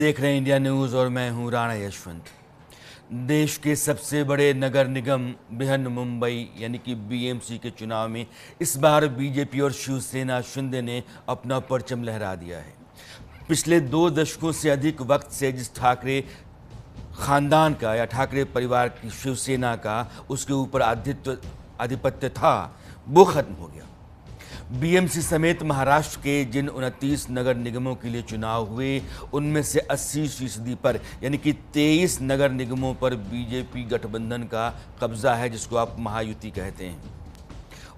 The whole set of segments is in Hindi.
देख रहे हैं इंडिया न्यूज़ और मैं हूं राणा यशवंत। देश के सबसे बड़े नगर निगम बृहन मुंबई यानी कि बीएमसी के चुनाव में इस बार बीजेपी और शिवसेना शिंदे ने अपना परचम लहरा दिया है। पिछले 2 दशकों से अधिक वक्त से जिस ठाकरे खानदान का या ठाकरे परिवार की शिवसेना का उसके ऊपर आधिपत्य था वो खत्म हो गया। बीएमसी समेत महाराष्ट्र के जिन 29 नगर निगमों के लिए चुनाव हुए उनमें से 80% पर यानी कि 23 नगर निगमों पर बीजेपी गठबंधन का कब्जा है, जिसको आप महायुति कहते हैं।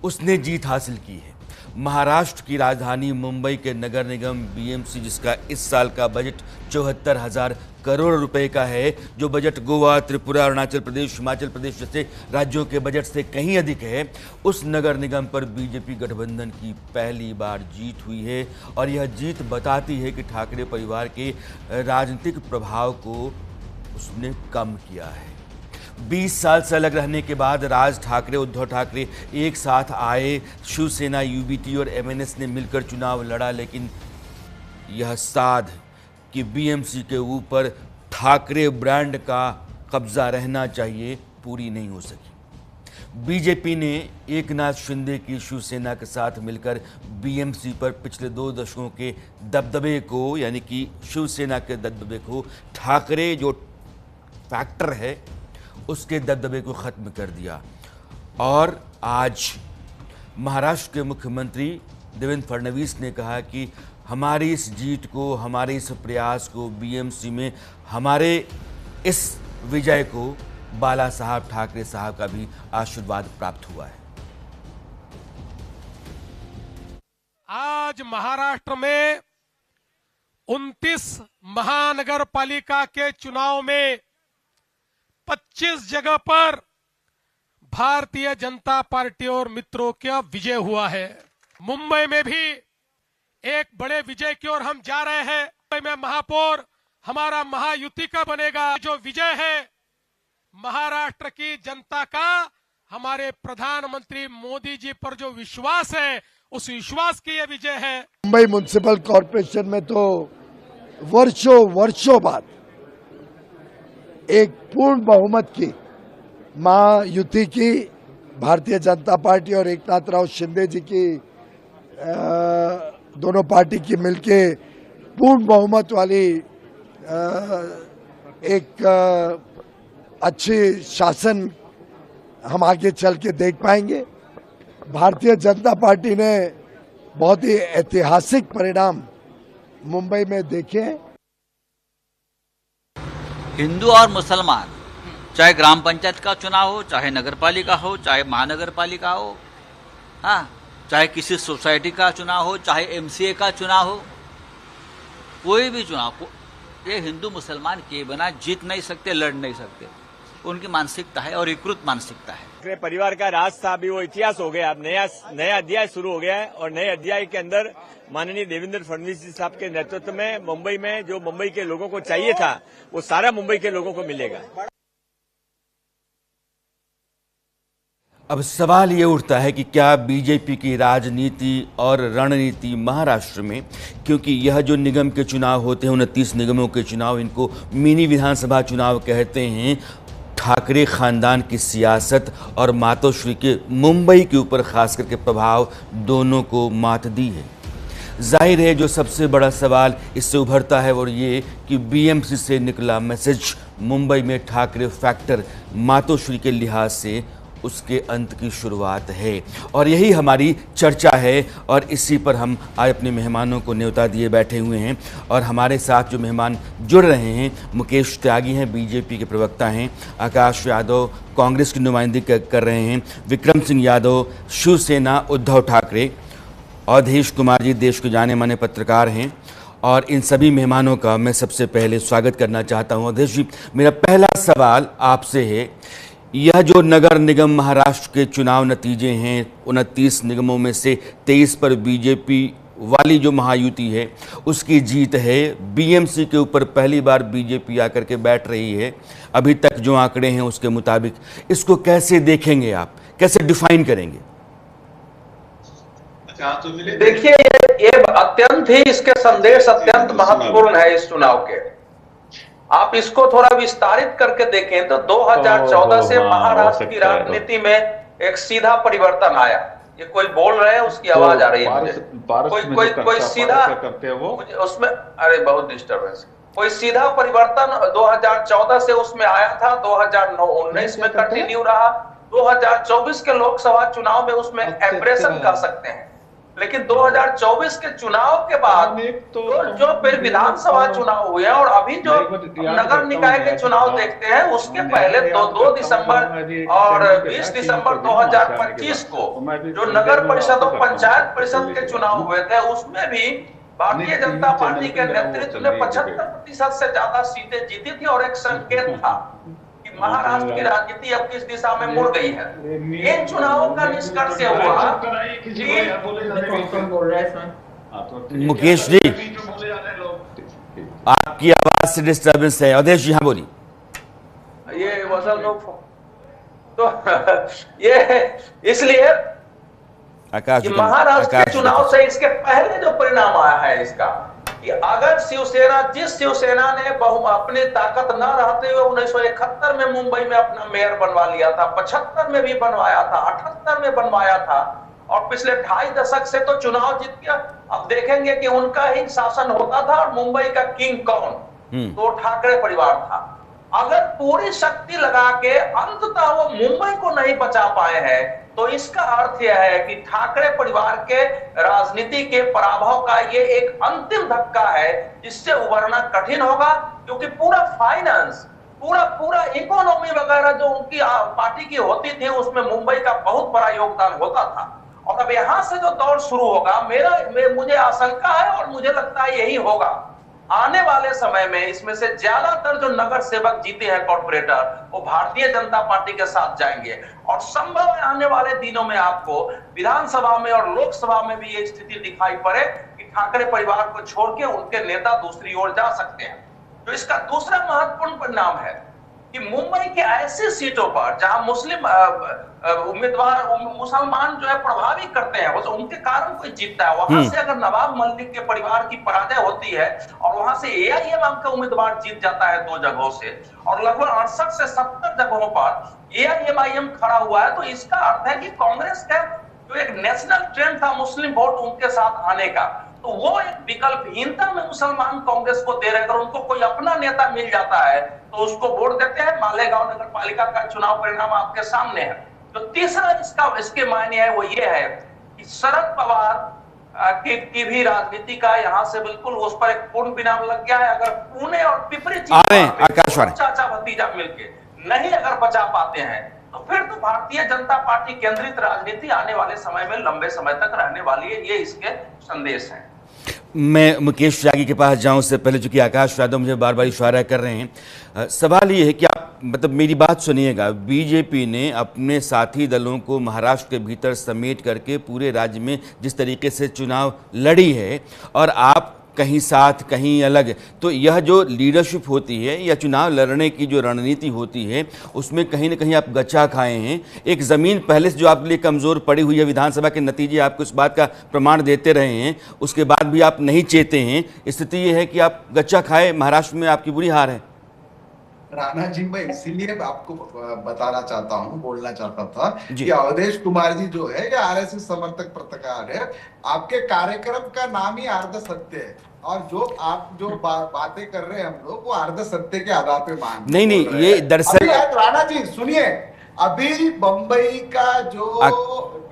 उसने जीत हासिल की है। महाराष्ट्र की राजधानी मुंबई के नगर निगम बीएमसी, जिसका इस साल का बजट 74,000 करोड़ रुपए का है, जो बजट गोवा, त्रिपुरा, अरुणाचल प्रदेश, हिमाचल प्रदेश जैसे राज्यों के बजट से कहीं अधिक है, उस नगर निगम पर बीजेपी गठबंधन की पहली बार जीत हुई है। और यह जीत बताती है कि ठाकरे परिवार के राजनीतिक प्रभाव को उसने कम किया है। 20 साल से अलग रहने के बाद राज ठाकरे, उद्धव ठाकरे एक साथ आए। शिवसेना, यूबीटी और एमएनएस ने मिलकर चुनाव लड़ा, लेकिन यह साध कि बीएमसी के ऊपर ठाकरे ब्रांड का कब्जा रहना चाहिए पूरी नहीं हो सकी। बीजेपी ने एकनाथ शिंदे की शिवसेना के साथ मिलकर बीएमसी पर पिछले 2 दशकों के दबदबे को, यानी कि शिवसेना के दबदबे को, ठाकरे जो फैक्टर है उसके दबदबे को खत्म कर दिया। और आज महाराष्ट्र के मुख्यमंत्री देवेंद्र फडणवीस ने कहा कि हमारी इस जीत को, हमारे इस प्रयास को, बीएमसी में हमारे इस विजय को बाला साहब ठाकरे साहब का भी आशीर्वाद प्राप्त हुआ है। आज महाराष्ट्र में 29 महानगर पालिका के चुनाव में 25 जगह पर भारतीय जनता पार्टी और मित्रों का विजय हुआ है। मुंबई में भी एक बड़े विजय की ओर हम जा रहे हैं। मुंबई में महापौर हमारा महायुति का बनेगा। जो विजय है महाराष्ट्र की जनता का, हमारे प्रधानमंत्री मोदी जी पर जो विश्वास है, उस विश्वास की यह विजय है। मुंबई म्युनिसिपल कॉर्पोरेशन में तो वर्षों बाद एक पूर्ण बहुमत की महायुति की, भारतीय जनता पार्टी और एकनाथ राव शिंदे जी की दोनों पार्टी की मिलके पूर्ण बहुमत वाली एक अच्छी शासन हम आगे चल के देख पाएंगे। भारतीय जनता पार्टी ने बहुत ही ऐतिहासिक परिणाम मुंबई में देखे हैं। हिंदू और मुसलमान, चाहे ग्राम पंचायत का चुनाव हो, चाहे नगर पालिका हो, चाहे महानगर पालिका हो, हाँ, चाहे किसी सोसाइटी का चुनाव हो, चाहे एमसीए का चुनाव हो, कोई भी चुनाव, ये हिंदू मुसलमान के बिना जीत नहीं सकते, लड़ नहीं सकते। उनकी मानसिकता है और एकीकृत मानसिकता है। परिवार का राज था, अभी वो इतिहास हो गया। अब नया अध्याय शुरू हो गया है और नए अध्याय के अंदर माननीय देवेंद्र फडणवीस जी साहब के नेतृत्व में मुंबई में जो मुंबई के लोगों को चाहिए था वो सारा मुंबई के लोगों को मिलेगा। अब सवाल ये उठता है कि क्या बीजेपी की राजनीति और रणनीति महाराष्ट्र में, क्योंकि यह जो निगम के चुनाव होते हैं 29 निगमों के चुनाव, इनको मिनी विधानसभा चुनाव कहते हैं, ठाकरे खानदान की सियासत और मातोश्री के मुंबई के ऊपर खास करके प्रभाव दोनों को मात दी है। जाहिर है जो सबसे बड़ा सवाल इससे उभरता है और ये कि बीएमसी से निकला मैसेज मुंबई में ठाकरे फैक्टर मातोश्री के लिहाज से उसके अंत की शुरुआत है। और यही हमारी चर्चा है और इसी पर हम आज अपने मेहमानों को न्योता दिए बैठे हुए हैं। और हमारे साथ जो मेहमान जुड़ रहे हैं, मुकेश त्यागी हैं, बीजेपी के प्रवक्ता हैं, आकाश यादव कांग्रेस की नुमाइंदगी कर रहे हैं, विक्रम सिंह यादव शिवसेना उद्धव ठाकरे, अवधेश कुमार जी देश के जाने माने पत्रकार हैं। और इन सभी मेहमानों का मैं सबसे पहले स्वागत करना चाहता हूँ। अवधेश जी, मेरा पहला सवाल आपसे है, यह जो नगर निगम महाराष्ट्र के चुनाव नतीजे हैं, 29 निगमों में से 23 पर बीजेपी वाली जो महायुति है उसकी जीत है। बीएमसी के ऊपर पहली बार बीजेपी आकर के बैठ रही है। अभी तक जो आंकड़े हैं उसके मुताबिक इसको कैसे देखेंगे आप, कैसे डिफाइन करेंगे? देखिए, ये अत्यंत ही, इसके संदेश अत्यंत महत्वपूर्ण है इस चुनाव के। आप इसको थोड़ा विस्तारित करके देखें तो 2014 से हाँ, हो महाराष्ट्र की सकता है। राजनीति में एक सीधा परिवर्तन आया। ये कोई बोल रहे हैं, उसकी आवाज आ रही है मुझे। कोई सीधा करते हैं वो उसमें, अरे बहुत डिस्टर्बेंस। कोई सीधा परिवर्तन 2014 से उसमें आया था, 2019 में कंटिन्यू रहा, 2024 के लोकसभा चुनाव में उसमें एब्रेशन कह सकते हैं। लेकिन 2024 के चुनाव के बाद जो फिर विधानसभा चुनाव हुए और अभी जो नगर निकाय के चुनाव देखते हैं, उसके पहले 2 दिसंबर और 20 दिसंबर 2025 को जो नगर परिषद और पंचायत परिषद के चुनाव हुए थे, उसमें भी भारतीय जनता पार्टी के नेतृत्व ने 75% से ज्यादा सीटें जीती थी और एक संकेत था कि महाराष्ट्र की राजनीति अब किस दिशा में मुड़ गई है। इन चुनावों का निष्कर्ष ये हुआ कि मुकेश जी, आपकी आवाज से डिस्टर्बेंस है। अवधेश जी, हाँ बोलिए। ये वजन तो ये इसलिए आकाश कि जी, महाराष्ट्र के आकाश जी, चुनाव से इसके पहले जो परिणाम आया है इसका, कि अगर जिस शिवसेना ने अपनी ताकत न रहते हुए 1971 में मुंबई में अपना मेयर बनवा लिया था, 75 में भी बनवाया था, 78 में बनवाया था और पिछले 2.5 दशक से तो चुनाव जीत गया। अब देखेंगे कि उनका ही शासन होता था और मुंबई का किंग कौन, तो ठाकरे परिवार था। अगर पूरी शक्ति लगा के अंततः वो मुंबई को नहीं बचा पाए हैं, तो इसका अर्थ यह है कि ठाकरे परिवार के राजनीति के पराभव का ये एक अंतिम धक्का है, जिससे उबरना कठिन होगा। क्योंकि पूरा फाइनेंस, पूरा इकोनॉमी वगैरह जो उनकी पार्टी की होती थी, उसमें मुंबई का बहुत बड़ा योगदान होता था। और अब यहां से जो दौर शुरू होगा, मुझे आशंका है और मुझे लगता है यही होगा। आने वाले समय में इसमें से ज्यादातर जो नगर सेवक जीते हैं कॉर्पोरेटर, वो भारतीय जनता पार्टी के साथ जाएंगे और संभव है आने वाले दिनों में आपको विधानसभा में और लोकसभा में भी ये स्थिति दिखाई पड़े कि ठाकरे परिवार को छोड़ के उनके नेता दूसरी ओर जा सकते हैं। तो इसका दूसरा महत्वपूर्ण परिणाम है कि मुंबई के ऐसी सीटों पर जहां मुस्लिम उम्मीदवार मुसलमान जो है प्रभावित करते हैं, तो उनके कारण कोई जीतता है, वहां से अगर नवाब मलिक के परिवार की पराजय होती है और वहां से एआईएमआईएम का उम्मीदवार जीत जाता है 2 जगहों से और लगभग 68 से 70 जगहों पर एआईएमआईएम खड़ा हुआ है, तो इसका अर्थ है कि कांग्रेस का जो एक नेशनल ट्रेंड था मुस्लिम वोट उनके साथ आने का, तो वो एक विकल्पहीनता में मुसलमान कांग्रेस को दे रहे। अगर उनको कोई अपना नेता मिल जाता है तो उसको वोट देते हैं। मालेगांव नगर पालिका का चुनाव परिणाम आपके सामने है। तो तीसरा इसके मायने है वो ये है कि शरद पवार की भी राजनीति का यहाँ से बिल्कुल उस पर एक पूर्ण विराम लग गया है। अगर पुणे और पिपरी चाचा भतीजा मिलके नहीं अगर बचा पाते हैं, तो फिर तो भारतीय जनता पार्टी केंद्रित राजनीति आने वाले समय में लंबे समय तक रहने वाली है। ये इसके संदेश हैं। मैं मुकेश त्यागी के पास जाऊं उससे पहले, चूंकि आकाश यादव मुझे बार बार इशारा कर रहे हैं, सवाल ये है कि आप मतलब मेरी बात सुनिएगा। बीजेपी ने अपने साथी दलों को महाराष्ट्र के भीतर समेट करके पूरे राज्य में जिस तरीके से चुनाव लड़ी है और आप कहीं साथ कहीं अलग, तो यह जो लीडरशिप होती है या चुनाव लड़ने की जो रणनीति होती है, उसमें कहीं ना कहीं आप गच्चा खाए हैं। एक ज़मीन पहले से जो आपके लिए कमज़ोर पड़ी हुई है, विधानसभा के नतीजे आपको इस बात का प्रमाण देते रहे हैं, उसके बाद भी आप नहीं चेते हैं। स्थिति ये है कि आप गच्चा खाए, महाराष्ट्र में आपकी बुरी हार है। राणा जी, मैं इसीलिए आपको बताना चाहता हूँ, बोलना चाहता था कि अवधेश कुमार जी जो है, ये आरएसएस समर्थक पत्रकार है। आपके कार्यक्रम का नाम ही अर्ध सत्य है और जो बातें कर रहे हैं हम लोग, वो अर्ध सत्य के आधार पे मान नहीं, ये दरअसल राणा जी सुनिए, अभी बंबई का जो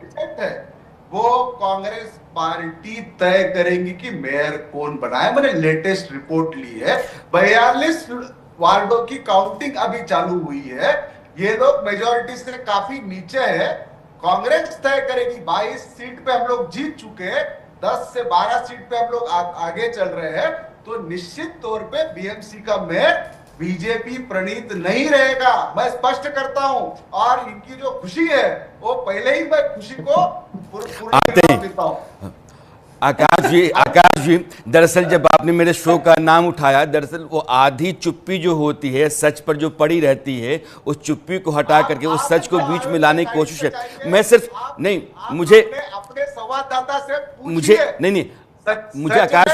टिकट है वो कांग्रेस पार्टी तय करेगी कि मेयर कौन बनाए। मैंने लेटेस्ट रिपोर्ट ली है, 42 वार्डों की काउंटिंग अभी चालू हुई है। ये लोग मेजॉरिटी से काफी नीचे है, कांग्रेस तय करेगी। 22 सीट पे हम लोग जीत चुके हैं, 10 से 12 सीट पे हम लोग आगे चल रहे हैं। तो निश्चित तौर पे बीएमसी का मेयर बीजेपी प्रणीत नहीं रहेगा, मैं स्पष्ट करता हूं। और इनकी जो खुशी है वो पहले ही मैं खुशी को पूरी देता हूं। आकाश जी, दरअसल जब आपने मेरे शो का नाम उठाया, दरअसल वो आधी चुप्पी जो होती है सच पर जो पड़ी रहती है, उस चुप्पी को हटा करके उस सच को बीच में लाने की कोशिश है। मैं सिर्फ नहीं, मुझे अपने संवाददाता से मुझे नहीं मुझे आकाश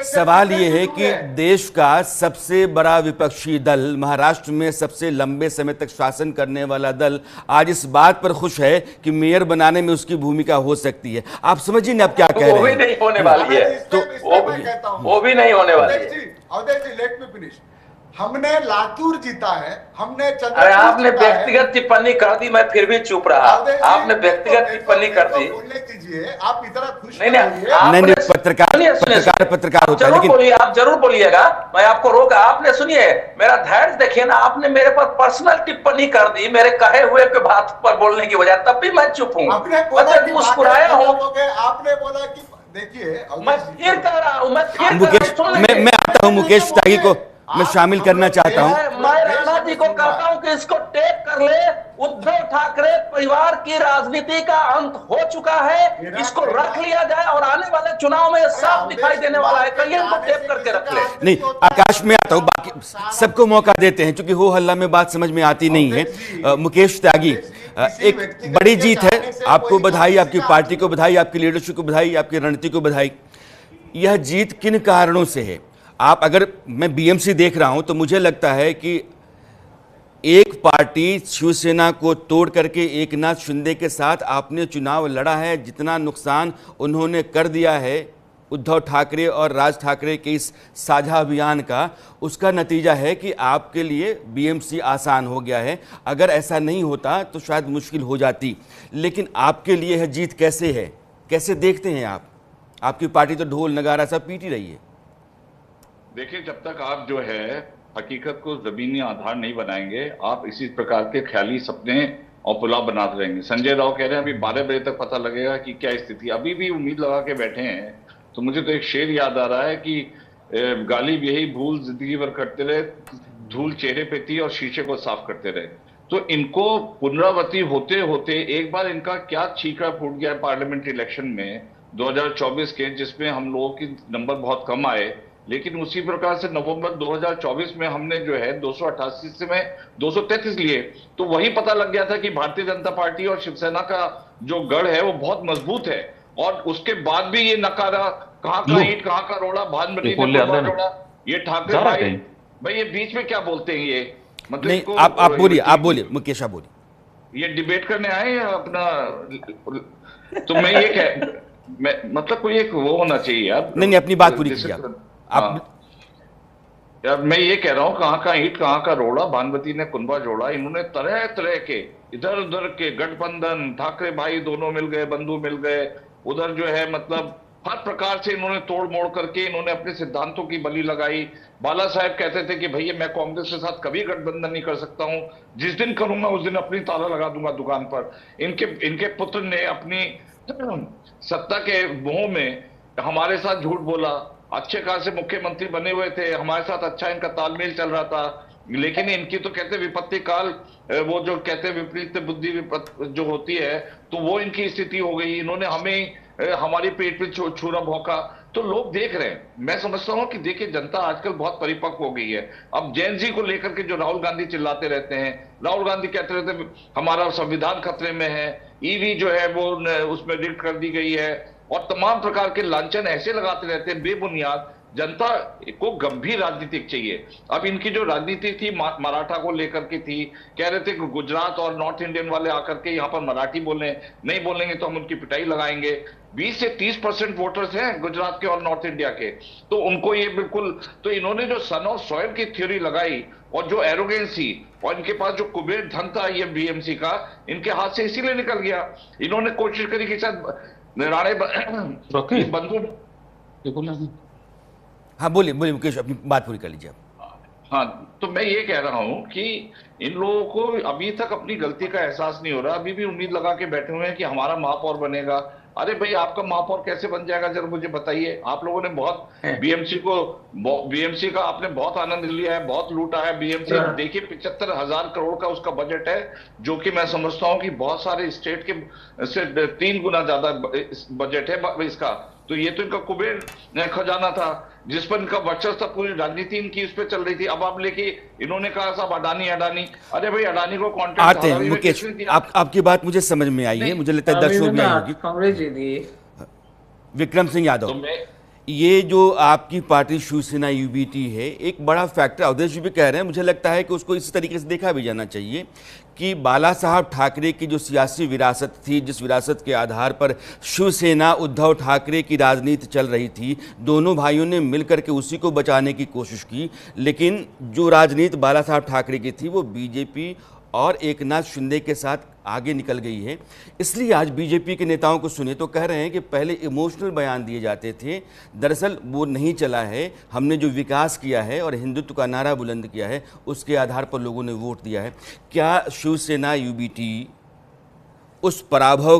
सवाल ये है कि देश का सबसे बड़ा विपक्षी दल, महाराष्ट्र में सबसे लंबे समय तक शासन करने वाला दल आज इस बात पर खुश है कि मेयर बनाने में उसकी भूमिका हो सकती है। आप समझिए ना आप क्या कह वो रहे भी हैं। नहीं होने वाली है, तो वो भी नहीं होने वाली है। अवधेश जी लेट मी फिनिश। हमने लातूर जीता है, हमने अरे आपने व्यक्तिगत टिप्पणी कर दी, मैं फिर भी चुप रहा। आपने व्यक्तिगत टिप्पणी कर दी। बोलने दीजिए, आप इतना खुश नहीं नहीं, पत्रकार होता है, लेकिन बोलिए, आप जरूर बोलिएगा, मैं आपको रोका। आपने सुनिए, मेरा धैर्य देखिए ना, आपने मेरे पर पर्सनल टिप्पणी कर दी मेरे कहे हुए के बात पर बोलने की वजह, तब भी मैं चुप हूँ, मतलब मुस्कुराया हूँ। आपने बोला कि देखिए, मैं फिर कह रहा हूँ, मैं आता हूँ मुकेश त्यागी को मैं शामिल करना चाहता हूँ। मैं राणा जी को कहता हूँ कि इसको टेप कर ले। उद्धव ठाकरे परिवार की राजनीति का अंत हो चुका है, इसको रख लिया जाए और आने वाले चुनाव में साफ दिखाई देने वाला है। कहीं इनको टेप करके रख ले। नहीं, आकाश में आता हूँ, बाकी सबको मौका देते हैं क्योंकि हो हल्ला में बात समझ में आती नहीं है। मुकेश त्यागी, एक बड़ी जीत है, आपको बधाई, आपकी पार्टी को बधाई, आपकी लीडरशिप को बधाई, आपकी रणनीति को बधाई। यह जीत किन कारणों से है? आप, अगर मैं बीएमसी देख रहा हूं तो मुझे लगता है कि एक पार्टी शिवसेना को तोड़ करके एकनाथ शिंदे के साथ आपने चुनाव लड़ा है। जितना नुकसान उन्होंने कर दिया है उद्धव ठाकरे और राज ठाकरे के इस साझा अभियान का, उसका नतीजा है कि आपके लिए बीएमसी आसान हो गया है। अगर ऐसा नहीं होता तो शायद मुश्किल हो जाती। लेकिन आपके लिए यह जीत कैसे है, कैसे देखते हैं आप? आपकी पार्टी तो ढोल नगारा सब पीट ही रही है। देखिए, जब तक आप जो है हकीकत को जमीनी आधार नहीं बनाएंगे, आप इसी प्रकार के ख्याली सपने और पुलाव बनाते रहेंगे। संजय राव कह रहे हैं अभी 12 बजे तक पता लगेगा कि क्या स्थिति। अभी भी उम्मीद लगा के बैठे हैं। तो मुझे तो एक शेर याद आ रहा है कि गालिब यही भूल जिंदगी भर करते रहे, धूल चेहरे पे थी और शीशे को साफ करते रहे। तो इनको पुनरावृत्ति होते होते एक बार इनका क्या छीका फूट गया पार्लियामेंट्री इलेक्शन में 2024 के, जिसमें हम लोगों की नंबर बहुत कम आए। लेकिन उसी प्रकार से नवंबर 2024 में हमने जो है 288 से में 233 लिए। तो वही पता लग गया था कि भारतीय जनता पार्टी और शिवसेना का जो गढ़ है वो बहुत मजबूत है। और उसके बाद भी ये नकारा, कहां का ईंट कहां का रोड़ा, भानुमति ने रोड़ा, ये ठाकरे भाई ये बीच में क्या बोलते हैं ये? मतलब नहीं, आप बोलिए मुकेश, आप बोलिए। ये डिबेट करने आए या अपना? तो मैं ये कह, मतलब कोई एक वो होना चाहिए यार। नहीं, अपनी बात पूरी कीजिए आप। यार मैं ये कह रहा हूं, कहां का ईंट कहां का रोड़ा, भानुमति ने कुंभा जोड़ा। इन्होंने तरह तरह के इधर उधर के गठबंधन, ठाकरे भाई दोनों मिल गए, बंधु मिल गए, उधर जो है मतलब हर प्रकार से इन्होंने तोड़ मोड़ करके इन्होंने अपने सिद्धांतों की बलि लगाई। बाला साहेब कहते थे कि भैया मैं कांग्रेस के साथ कभी गठबंधन नहीं कर सकता हूं, जिस दिन करूंगा उस दिन अपनी ताला लगा दूंगा दुकान पर। इनके पुत्र ने अपनी सत्ता के मोह में हमारे साथ झूठ बोला। अच्छे खासे मुख्यमंत्री बने हुए थे, हमारे साथ अच्छा इनका तालमेल चल रहा था। लेकिन इनकी तो कहते विपत्ति काल, वो जो कहते विपरीत बुद्धि जो होती है, तो वो इनकी स्थिति हो गई। इन्होंने हमें हमारी पेट पे छुरा भौंका। तो लोग देख रहे हैं। मैं समझता हूं कि देखिए, जनता आजकल बहुत परिपक्व हो गई है। अब जैन जी को लेकर के जो राहुल गांधी चिल्लाते रहते हैं, राहुल गांधी कहते रहते हैं हमारा संविधान खतरे में है, ईवी जो है वो उसमें रिक्त कर दी गई है, और तमाम प्रकार के लांछन ऐसे लगाते रहते हैं बेबुनियाद। जनता को गंभीर राजनीतिक चाहिए। अब इनकी जो राजनीति थी मराठा को लेकर के थी, कह रहे थे कि गुजरात और नॉर्थ इंडियन वाले आकर के यहाँ पर मराठी बोले, नहीं बोलेंगे तो हम उनकी पिटाई लगाएंगे। 20 से 30% वोटर्स हैं गुजरात के और नॉर्थ इंडिया के, तो उनको ये बिल्कुल, तो इन्होंने जो सन ऑफ सॉइल की थ्योरी लगाई और जो एरोगेंसी और इनके पास जो कुबेर धन था ये बीएमसी का, इनके हाथ से इसीलिए निकल गया। इन्होंने कोशिश करी कि शायद राणे बंधु। हाँ बोलिए मुकेश, अपनी बात पूरी कर लीजिए। हाँ, तो मैं ये कह रहा हूं कि इन लोगों को अभी तक अपनी गलती का एहसास नहीं हो रहा। अभी भी उम्मीद लगा के बैठे हुए हैं कि हमारा महापौर बनेगा। अरे भाई, आपका महापौर कैसे बन जाएगा जरा मुझे बताइए। आप लोगों ने बहुत बीएमसी का आपने बहुत आनंद लिया है, बहुत लूटा है बीएमसी। देखिए 75,000 करोड़ का उसका बजट है, जो कि मैं समझता हूं कि बहुत सारे स्टेट के से 3 गुना ज्यादा बजट है इसका। तो ये तो इनका कुबेर खजाना था जिस पर इनका वर्चस्व था, पूरी राजनीति इनकी उस पर चल रही थी। अब आप लेके इन्होंने कहा साहब अडानी। अरे भाई, अडानी को कॉन्ट्रैक्ट आते हैं मुकेश, आपकी बात मुझे समझ में आई है, मुझे लगता है दर्शकों में आई होगी। कांग्रेस जीती। विक्रम सिंह यादव, ये जो आपकी पार्टी शिवसेना यूबीटी है, एक बड़ा फैक्टर अवधेश जी भी कह रहे हैं, मुझे लगता है कि उसको इस तरीके से देखा भी जाना चाहिए कि बाला साहब ठाकरे की जो सियासी विरासत थी, जिस विरासत के आधार पर शिवसेना उद्धव ठाकरे की राजनीति चल रही थी, दोनों भाइयों ने मिलकर के उसी को बचाने की कोशिश की, लेकिन जो राजनीति बाला साहब ठाकरे की थी वो बीजेपी और एकनाथ शिंदे के साथ आगे निकल गई है। इसलिए आज बीजेपी के नेताओं को सुने तो कह रहे हैं कि पहले इमोशनल बयान दिए जाते थे, दरअसल वो नहीं चला है। हमने जो विकास किया है और हिंदुत्व का नारा बुलंद किया है, उसके आधार पर लोगों ने वोट दिया है। क्या शिवसेना यूबीटी उस पराभव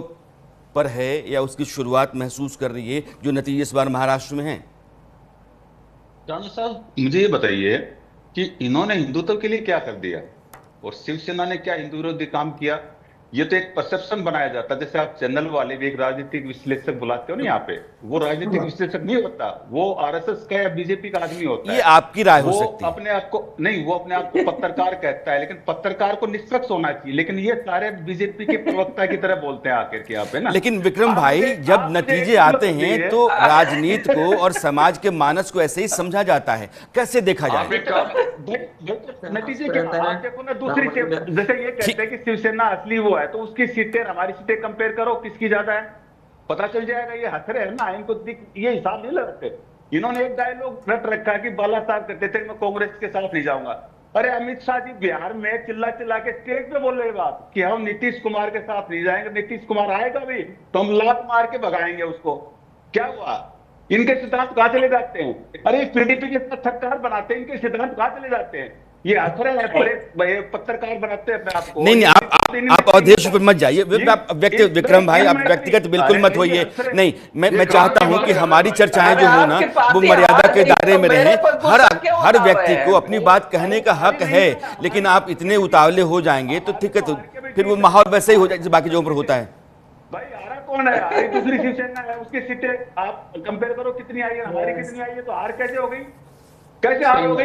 पर है या उसकी शुरुआत महसूस कर रही है जो नतीजे इस बार महाराष्ट्र में हैं? राणा साहब, मुझे ये बताइए कि इन्होंने हिंदुत्व के लिए क्या कर दिया और शिवसेना ने क्या हिंदू विरोधी काम किया? ये तो एक परसेप्शन बनाया जाता है। जैसे आप चैनल वाले भी एक राजनीतिक विश्लेषक बुलाते हो ना यहाँ पे, वो राजनीतिक विश्लेषक नहीं होता, वो आरएसएस का या बीजेपी का आदमी होता है। ये आपकी राय हो सकती है। अपने आप को नहीं, वो अपने आप को पत्रकार कहता है, लेकिन पत्रकार को निष्पक्ष होना चाहिए। लेकिन ये सारे बीजेपी के प्रवक्ता की तरह बोलते हैं आकर के यहाँ पे ना। लेकिन विक्रम भाई, जब नतीजे आते हैं तो राजनीति को और समाज के मानस को ऐसे ही समझा जाता है, कैसे देखा जाए? नतीजे क्या आप देखो ना, दूसरी जैसे ये कहते हैं कि शिवसेना असली वो है, तो उसकी सीटें हमारी सीटें कंपेयर करो, किसकी ज्यादा है, पता चल जाएगा। ये हंस रहे हैं ना, इनको ये हिसाब नहीं लगाते। इन्होंने एक डायलॉग रट रखा है कि बाला साहब कहते थे मैं कांग्रेस के साथ नहीं जाऊंगा। अरे अमित शाह जी बिहार में चिल्ला चिल्ला के स्टेज पे बोल रहे बात कि हम नीतीश कुमार के साथ नहीं जाएंगे, नीतीश कुमार आएगा भी तो हम लात मार के भगाएंगे उसको। क्या हुआ? इनके सिद्धांत कहां चले जाते हैं? अरे पीडीपी के साथ सरकार बनाते हैं, इनके सिद्धांत कहां चले जाते हैं? ये आखिर है पत्रकार बनाते हैं अपने आप को। नहीं, आप अवधेश पर मत जाइए। विक्रम भाई, आप व्यक्तिगत बिल्कुल मत होइए। नहीं, मैं चाहता हूं कि हमारी चर्चाएं जो हो ना, वो मर्यादा के दायरे में रहें। हर व्यक्ति को अपनी बात कहने का हक है, लेकिन आप इतने उतावले हो जाएंगे तो ठीक है, तो फिर वो माहौल वैसे ही हो जाए बाकी जो ऊपर होता है। भाई हारा कौन है? दूसरी शिवसेना है, उसकी सीटें आप कंपेयर करो कितनी आई है, हमारी कितनी आई है, तो हार कैसे हो गई? कैसे हार हो गई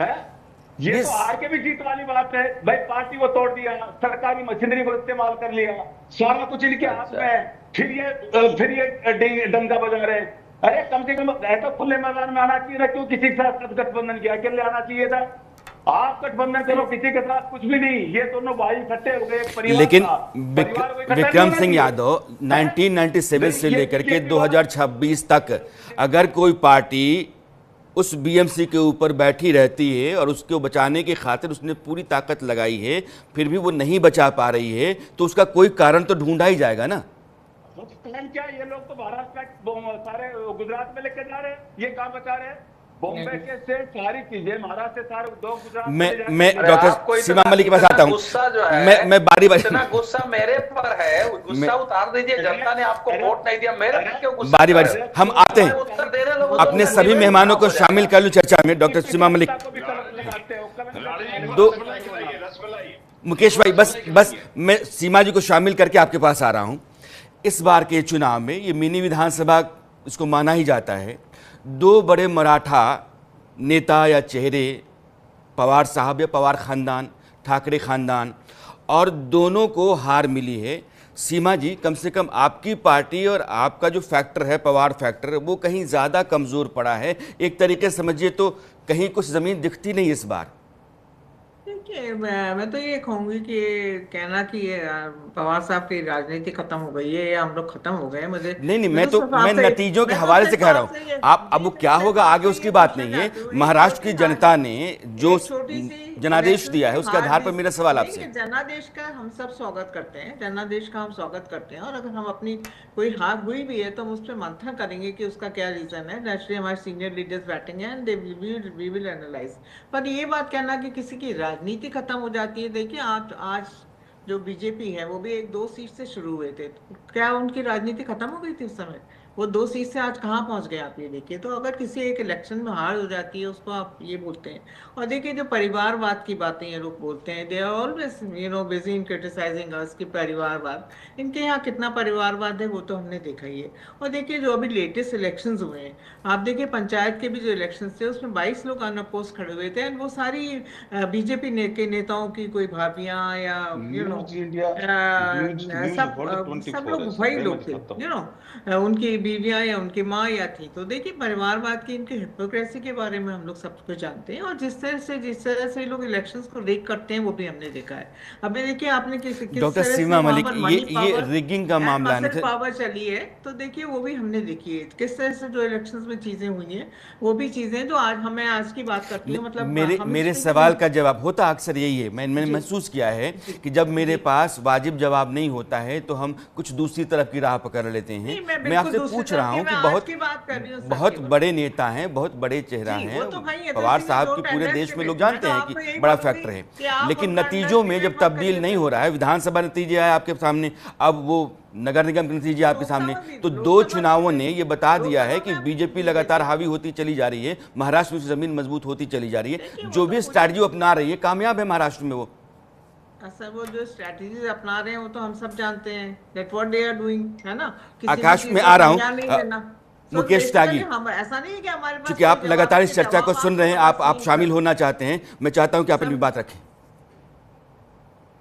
है? ये तो हार के भी जीत वाली बात है। भाई पार्टी को तोड़ दिया, सरकारी मशीनरी को इस्तेमाल कर लिया, सारा कुछ इनके हाथ में है, फिर ये डंका बजा रहे हैं। अरे कम से कम ऐसा खुले मैदान में आना चाहिए ना, क्यों किसी के साथ गठबंधन किया? अकेले आना चाहिए था। आप गठबंधन करो, किसी के साथ कुछ भी नहीं, ये दोनों भाई इकट्ठे हो गए, एक परिवार। लेकिन विक्रम सिंह यादव 1997 से लेकर के 2026 तक अगर कोई पार्टी उस बीएमसी के ऊपर बैठी रहती है और उसको बचाने की खातिर उसने पूरी ताकत लगाई है, फिर भी वो नहीं बचा पा रही है, तो उसका कोई कारण तो ढूंढा ही जाएगा ना। क्या ये लोग तो महाराष्ट्र सारे गुजरात में लेके जा रहे हैं, ये कहाँ बचा रहे हैं? बॉम्बे के से सारी चीजें, महाराष्ट्र से सारे उद्योग गुजरात। मैं डॉक्टर सीमा मलिक के पास आता हूँ। गुस्सा जो है, मैं बारी इतना गुस्सा मेरे पर है, गुस्सा उतार दीजिए। जनता ने आपको वोट नहीं दिया, मेरे पर क्यों गुस्सा? बारी हम आते हैं, अपने सभी मेहमानों को शामिल कर लूं चर्चा में। डॉक्टर सीमा मलिक, दो मुकेश भाई, बस मैं सीमा जी को शामिल करके आपके पास आ रहा हूं। इस बार के चुनाव में ये मिनी विधानसभा इसको माना ही जाता है, दो बड़े मराठा नेता या चेहरे, पवार साहब या पवार खानदान, ठाकरे खानदान, और दोनों को हार मिली है। सीमा जी, कम से कम आपकी पार्टी और आपका जो फैक्टर है, पवार फैक्टर, वो कहीं ज़्यादा कमज़ोर पड़ा है। एक तरीके से समझिए तो कहीं कुछ ज़मीन दिखती नहीं इस बार। देखिए, मैं तो ये कहूंगी कि कहना कि पवार साहब की राजनीति खत्म हो गई है या हम लोग खत्म हो गए, मुझे नहीं, मैं नतीजों के हवाले से कह रहा हूँ। आप अब वो क्या होगा आगे उसकी बात नहीं है। महाराष्ट्र की जनता ने जो जनादेश दिया है उसके आधार पर मेरा सवाल आपसे। जनादेश का हम सब स्वागत करते हैं, जनादेश का हम स्वागत करते हैं, और अगर हम अपनी कोई हार हुई भी है तो हम उस पर मंथन करेंगे कि उसका क्या रीजन है। नेचुरली हमारे सीनियर लीडर्स बैठेंगे एंड वी विल एनालाइज। पर ये बात कहना कि किसी की राजनीति खत्म हो जाती है, देखिए आज जो बीजेपी है वो भी 1-2 सीट से शुरू हुए थे, तो क्या उनकी राजनीति खत्म हो गई थी उस समय? वो 2 सीट से आज कहाँ पहुंच गए आप ये देखिए। तो अगर किसी एक इलेक्शन में हार हो जाती है उसको आप ये बोलते हैं। और देखिए, जो परिवारवाद की बातें ये लोग बोलते हैं, they are always busy in criticising us कि परिवारवाद। इनके यहाँ कितना परिवारवाद है वो तो हमने देखा ही है। और देखिए, जो अभी लेटेस्ट इलेक्शंस हुए हैं, आप देखिए पंचायत के भी जो इलेक्शंस थे उसमें 22 लोग अनअपोज खड़े हुए थे, एंड वो सारी बीजेपी के नेताओं की कोई भाभियां या सब लोग वही लोग थे, उनकी बीवियां या उनकी माँ या थी। तो देखिए परिवारवाद की इनकी हिपोक्रेसी के बारे में हम लोग सब कुछ जानते हैं, और जिस तरह से लोग इलेक्शंस को रीग करते हैं वो भी हमने देखा है। अभी देखिए आपने किस डॉक्टर तरह से सीमा वहाँ मलिक, पर ये मनी पावर रिगिंग का एंड मामला मसल है। पावर चली है, तो देखिए वो भी हमने देखी है किस तरह से जो इलेक्शंस में चीजें हुई हैं, वो भी चीजें जो आज हमें आज की बात करती हूँ, मतलब मेरे सवाल का जवाब होता अक्सर यही है। मैंने महसूस किया है कि जब मेरे पास वाजिब जवाब नहीं होता है तो हम कुछ दूसरी तरफ की राह पकड़ लेते हैं। मैं आपसे पूछ रहा हूं कि बहुत बड़े नेता हैं, बहुत बड़े चेहरा हैं, पवार साहब की पूरे देश में लोग जानते हैं कि बड़ा फैक्टर है, लेकिन नतीजों में जब तब्दील नहीं हो रहा है, विधानसभा नतीजे आए आपके सामने, अब वो नगर निगम के नतीजे आपके सामने, तो 2 चुनावों ने ये बता दिया है कि बीजेपी लगातार हावी होती चली जा रही है, महाराष्ट्र में जमीन मजबूत होती चली जा रही है। जो भी स्ट्रैटेजी अपना रही है कामयाब है महाराष्ट्र में। वो सर वो जो स्ट्रैटेजीज अपना रहे हैं वो तो हम सब जानते हैं, that what they are doing, है ना। आकाश में आ रहा हूं मुकेश त्यागी, ऐसा नहीं है कि हमारे पास, क्योंकि आप लगातार इस चर्चा को सुन रहे हैं, आप शामिल होना चाहते हैं, मैं चाहता हूं कि आप अपनी बात रखें।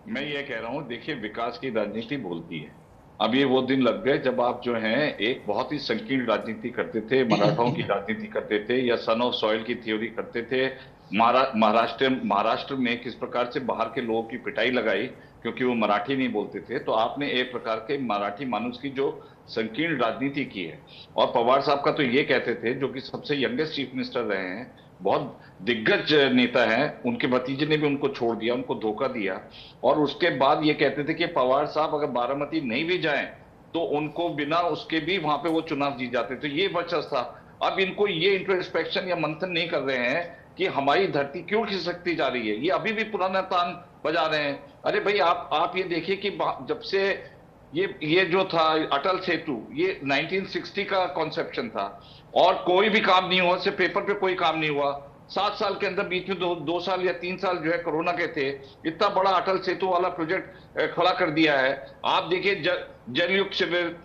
मैं ये कह रहा हूं, देखिए विकास की राजनीति बोलती है। अब ये वो दिन लग गए जब आप जो हैं एक बहुत ही संकीर्ण राजनीति करते थे, मराठाओं की राजनीति करते थे, या सन ऑफ सॉइल की थ्योरी करते थे। महाराष्ट्र में किस प्रकार से बाहर के लोगों की पिटाई लगाई क्योंकि वो मराठी नहीं बोलते थे, तो आपने एक प्रकार के मराठी मानुष की जो संकीर्ण राजनीति की है। और पवार साहब का तो ये कहते थे, जो कि सबसे यंगेस्ट चीफ मिनिस्टर रहे हैं, बहुत दिग्गज नेता हैं, उनके भतीजे ने भी उनको छोड़ दिया, उनको धोखा दिया, और उसके बाद ये कहते थे कि पवार साहब अगर बारामती नहीं भी जाएं तो उनको बिना उसके भी वहां पे वो चुनाव जीत जाते। तो ये वर्चस्व था। अब इनको ये इंट्रोस्पेक्शन या मंथन नहीं कर रहे हैं कि हमारी धरती क्यों खिसकती जा रही है, ये अभी भी पुराना तान बजा रहे हैं। अरे भाई आप ये देखिए कि जब से ये जो था अटल सेतु, ये 1960 का कॉन्सेप्शन था, और कोई भी काम नहीं हुआ, सिर्फ पेपर पे कोई काम नहीं हुआ। 7 साल के अंदर बीच में 2 साल या 3 साल जो है कोरोना के थे, इतना बड़ा अटल सेतु वाला प्रोजेक्ट खड़ा कर दिया है। आप देखिए जलयुक्त शिविर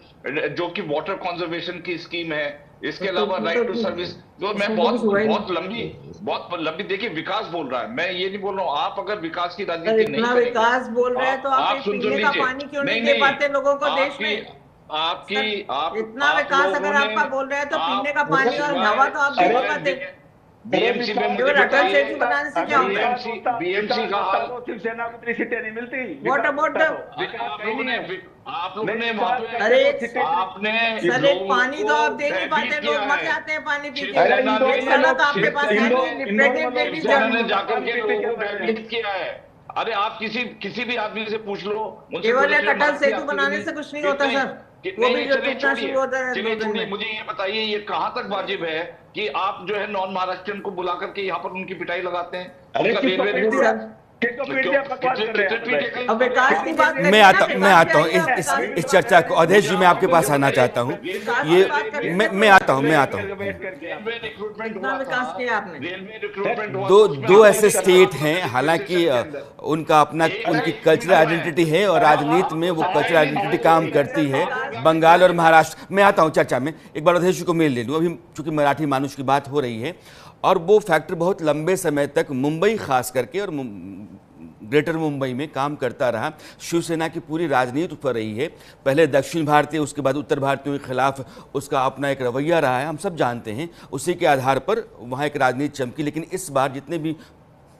जो कि वाटर कंजर्वेशन की स्कीम है, इसके अलावा राइट टू सर्विस, जो मैं बहुत लंबी देखिए विकास बोल रहा है, मैं ये नहीं बोल रहा हूँ। आप अगर विकास की राजनीति नहीं करेंगे, विकास बोल रहे हैं तो आप पीने का पानी क्यों नहीं दे पाते लोगों को देश में? इतना विकास अगर आपका बोल रहे हैं तो पीने का पानी और हवा तो आप दे नहीं पाते। बीएमसी में मुझे अटल सेतु बनाने से क्या होता है? बीएमसी का शिवसेना को इतनी सीटें नहीं मिलती। व्हाट अबाउट द आप लोगों ने अरे आपने सर एक पानी तो आप दे नहीं पाते, लोग मर जाते हैं पानी पी के। एक सड़क आपके पास है नहीं, प्रेग्नेंट लेडीज जाकर के लोगों को एडमिट किया है। अरे आप किसी भी आदमी से पूछ लो, केवल एक अटल सेतु बनाने से कुछ नहीं होता सर, वो भी जो टूटना शुरू होता है। चलिए मुझे ये बताइए, ये कहाँ तक वाजिब है कि आप जो है नॉन महाराष्ट्रियन को बुला करके यहाँ पर उनकी पिटाई लगाते हैं? मैं आता हूँ इस चर्चा को, अधेश जी मैं आपके पास आना चाहता हूँ। ये मैं आता हूँ दो ऐसे स्टेट हैं, हालांकि उनका अपना उनकी कल्चरल आइडेंटिटी है और राजनीति में वो कल्चरल आइडेंटिटी काम करती है, बंगाल और महाराष्ट्र। मैं आता हूँ चर्चा में, एक बार अधेश जी को मेल ले लूँ। अभी चूंकि मराठी मानुष की बात हो रही है, और वो फैक्टर बहुत लंबे समय तक मुंबई खास करके और ग्रेटर मुंबई में काम करता रहा। शिवसेना की पूरी राजनीति पर रही है, पहले दक्षिण भारतीय, उसके बाद उत्तर भारतीयों के खिलाफ उसका अपना एक रवैया रहा है, हम सब जानते हैं। उसी के आधार पर वहाँ एक राजनीति चमकी। लेकिन इस बार जितने भी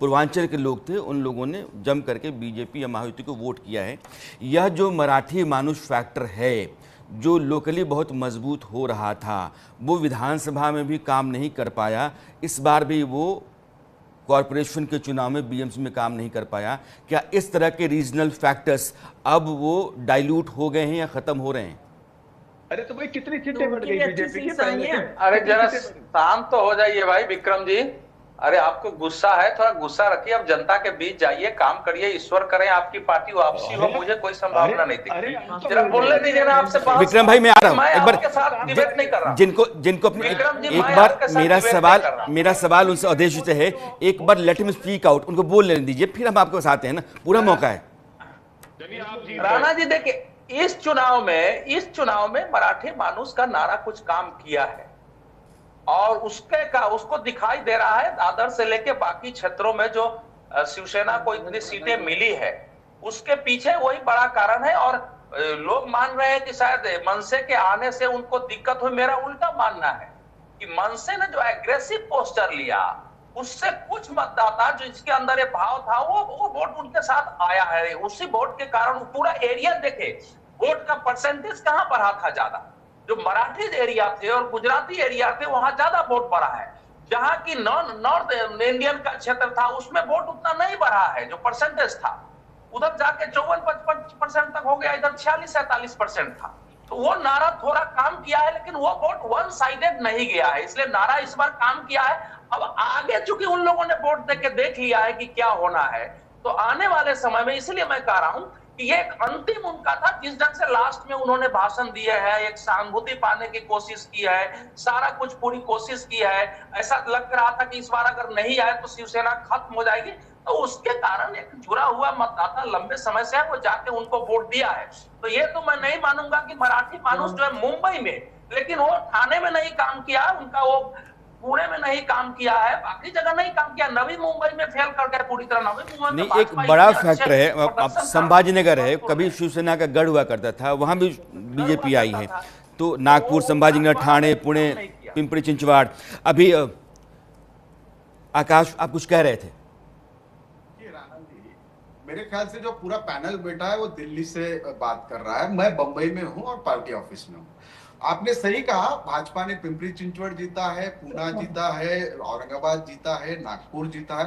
पूर्वांचल के लोग थे, उन लोगों ने जम करके बीजेपी या महायुति को वोट किया है। यह जो मराठी मानुष फैक्टर है, जो लोकली बहुत मजबूत हो रहा था, वो विधानसभा में भी काम नहीं कर पाया। इस बार भी वो कॉरपोरेशन के चुनाव में बीएमसी में काम नहीं कर पाया। क्या इस तरह के रीजनल फैक्टर्स अब वो डाइल्यूट हो गए हैं या खत्म हो रहे हैं? अरे तो भाई कितनी सीटें बढ़ गई बीजेपी की? अरे जरा शांत तो हो जाइए भाई विक्रम जी। अरे आपको गुस्सा है, थोड़ा गुस्सा रखिए, अब जनता के बीच जाइए, काम करिए, ईश्वर करें आपकी पार्टी वापसी हो। मुझे कोई संभावना नहीं दिखती। जरा बोलने दीजिए ना आपसे। विक्रम भाई मैं आ रहा हूँ, एक बार डिबेट नहीं कर रहा। जिनको अपने एक बार मेरा सवाल उनसे अधेश से है, एक बार लेट हिम स्पीक आउट, उनको बोल लेने दीजिए, फिर हम आपके पास आते हैं ना, पूरा मौका है। राणा जी देखिए, इस चुनाव में मराठी मानुष का नारा कुछ काम किया है, और उसको दिखाई दे रहा है। दादर से लेके बाकी क्षेत्रों में जो शिवसेना को इतनी सीटें मिली है, उसके पीछे वही बड़ा कारण है। और लोग मान रहे हैं कि शायद मनसे के आने से उनको दिक्कत हुई। मेरा उल्टा मानना है कि मनसे ने जो एग्रेसिव पोस्टर लिया उससे कुछ मतदाता जो इसके अंदर ये भाव था वो वोट उनके साथ आया है। उसी वोट के कारण पूरा एरिया देखे, वोट का परसेंटेज कहां बढ़ा था ज्यादा, जो मराठी एरिया थे और गुजराती एरिया थे वहां ज्यादा वोट बढ़ा है। जहां की नॉर्थ इंडियन का क्षेत्र था उसमें वोट उतना नहीं बढ़ा है, जो परसेंटेज था उधर जाके 54-55% तक हो गया, इधर 46-47% था। तो वो नारा थोड़ा काम किया है, लेकिन वो वोट वन साइडेड नहीं गया है, इसलिए नारा इस बार काम किया है। अब आगे चूंकि उन लोगों ने वोट देके देख लिया है कि क्या होना है, तो आने वाले समय में, इसलिए मैं कह रहा हूं कि ये एक अंतिम उनका था। जिस ढंग से लास्ट में उन्होंने भाषण दिए है, एक सहानुभूति पाने की कोशिश की है, सारा कुछ पूरी कोशिश की है। ऐसा लग रहा था कि इस बार अगर नहीं आए तो शिवसेना खत्म हो जाएगी, तो उसके कारण एक जुड़ा हुआ मतदाता लंबे समय से है, वो जाके उनको वोट दिया है। तो ये तो मैं नहीं मानूंगा कि मराठी मानुष जो है मुंबई में, लेकिन वो ठाणे में नहीं काम किया, उनका वो पुणे में नहीं काम किया है, बाकी जगह नहीं काम किया, नवी मुंबई में फेल कर गए पूरी तरह। नवी मुंबई में नहीं, एक बड़ा फैक्टर है, अब संभाजीनगर है, कभी शिवसेना का गढ़ हुआ करता था, वहां भी बीजेपी आई है। तो नागपुर, संभाजीनगर, ठाणे, पुणे, पिंपरी चिंचवाड़। अभी आकाश, आप कुछ कह रहे थे? मेरे ख्याल से जो पूरा पैनल बैठा है वो दिल्ली से बात कर रहा है, मैं बंबई में हूं और पार्टी ऑफिस में हूं। आपने सही कहा, भाजपा ने पिंपरी चिंचवड़ जीता है, पूना जीता है, औरंगाबाद जीता है, नागपुर जीता है।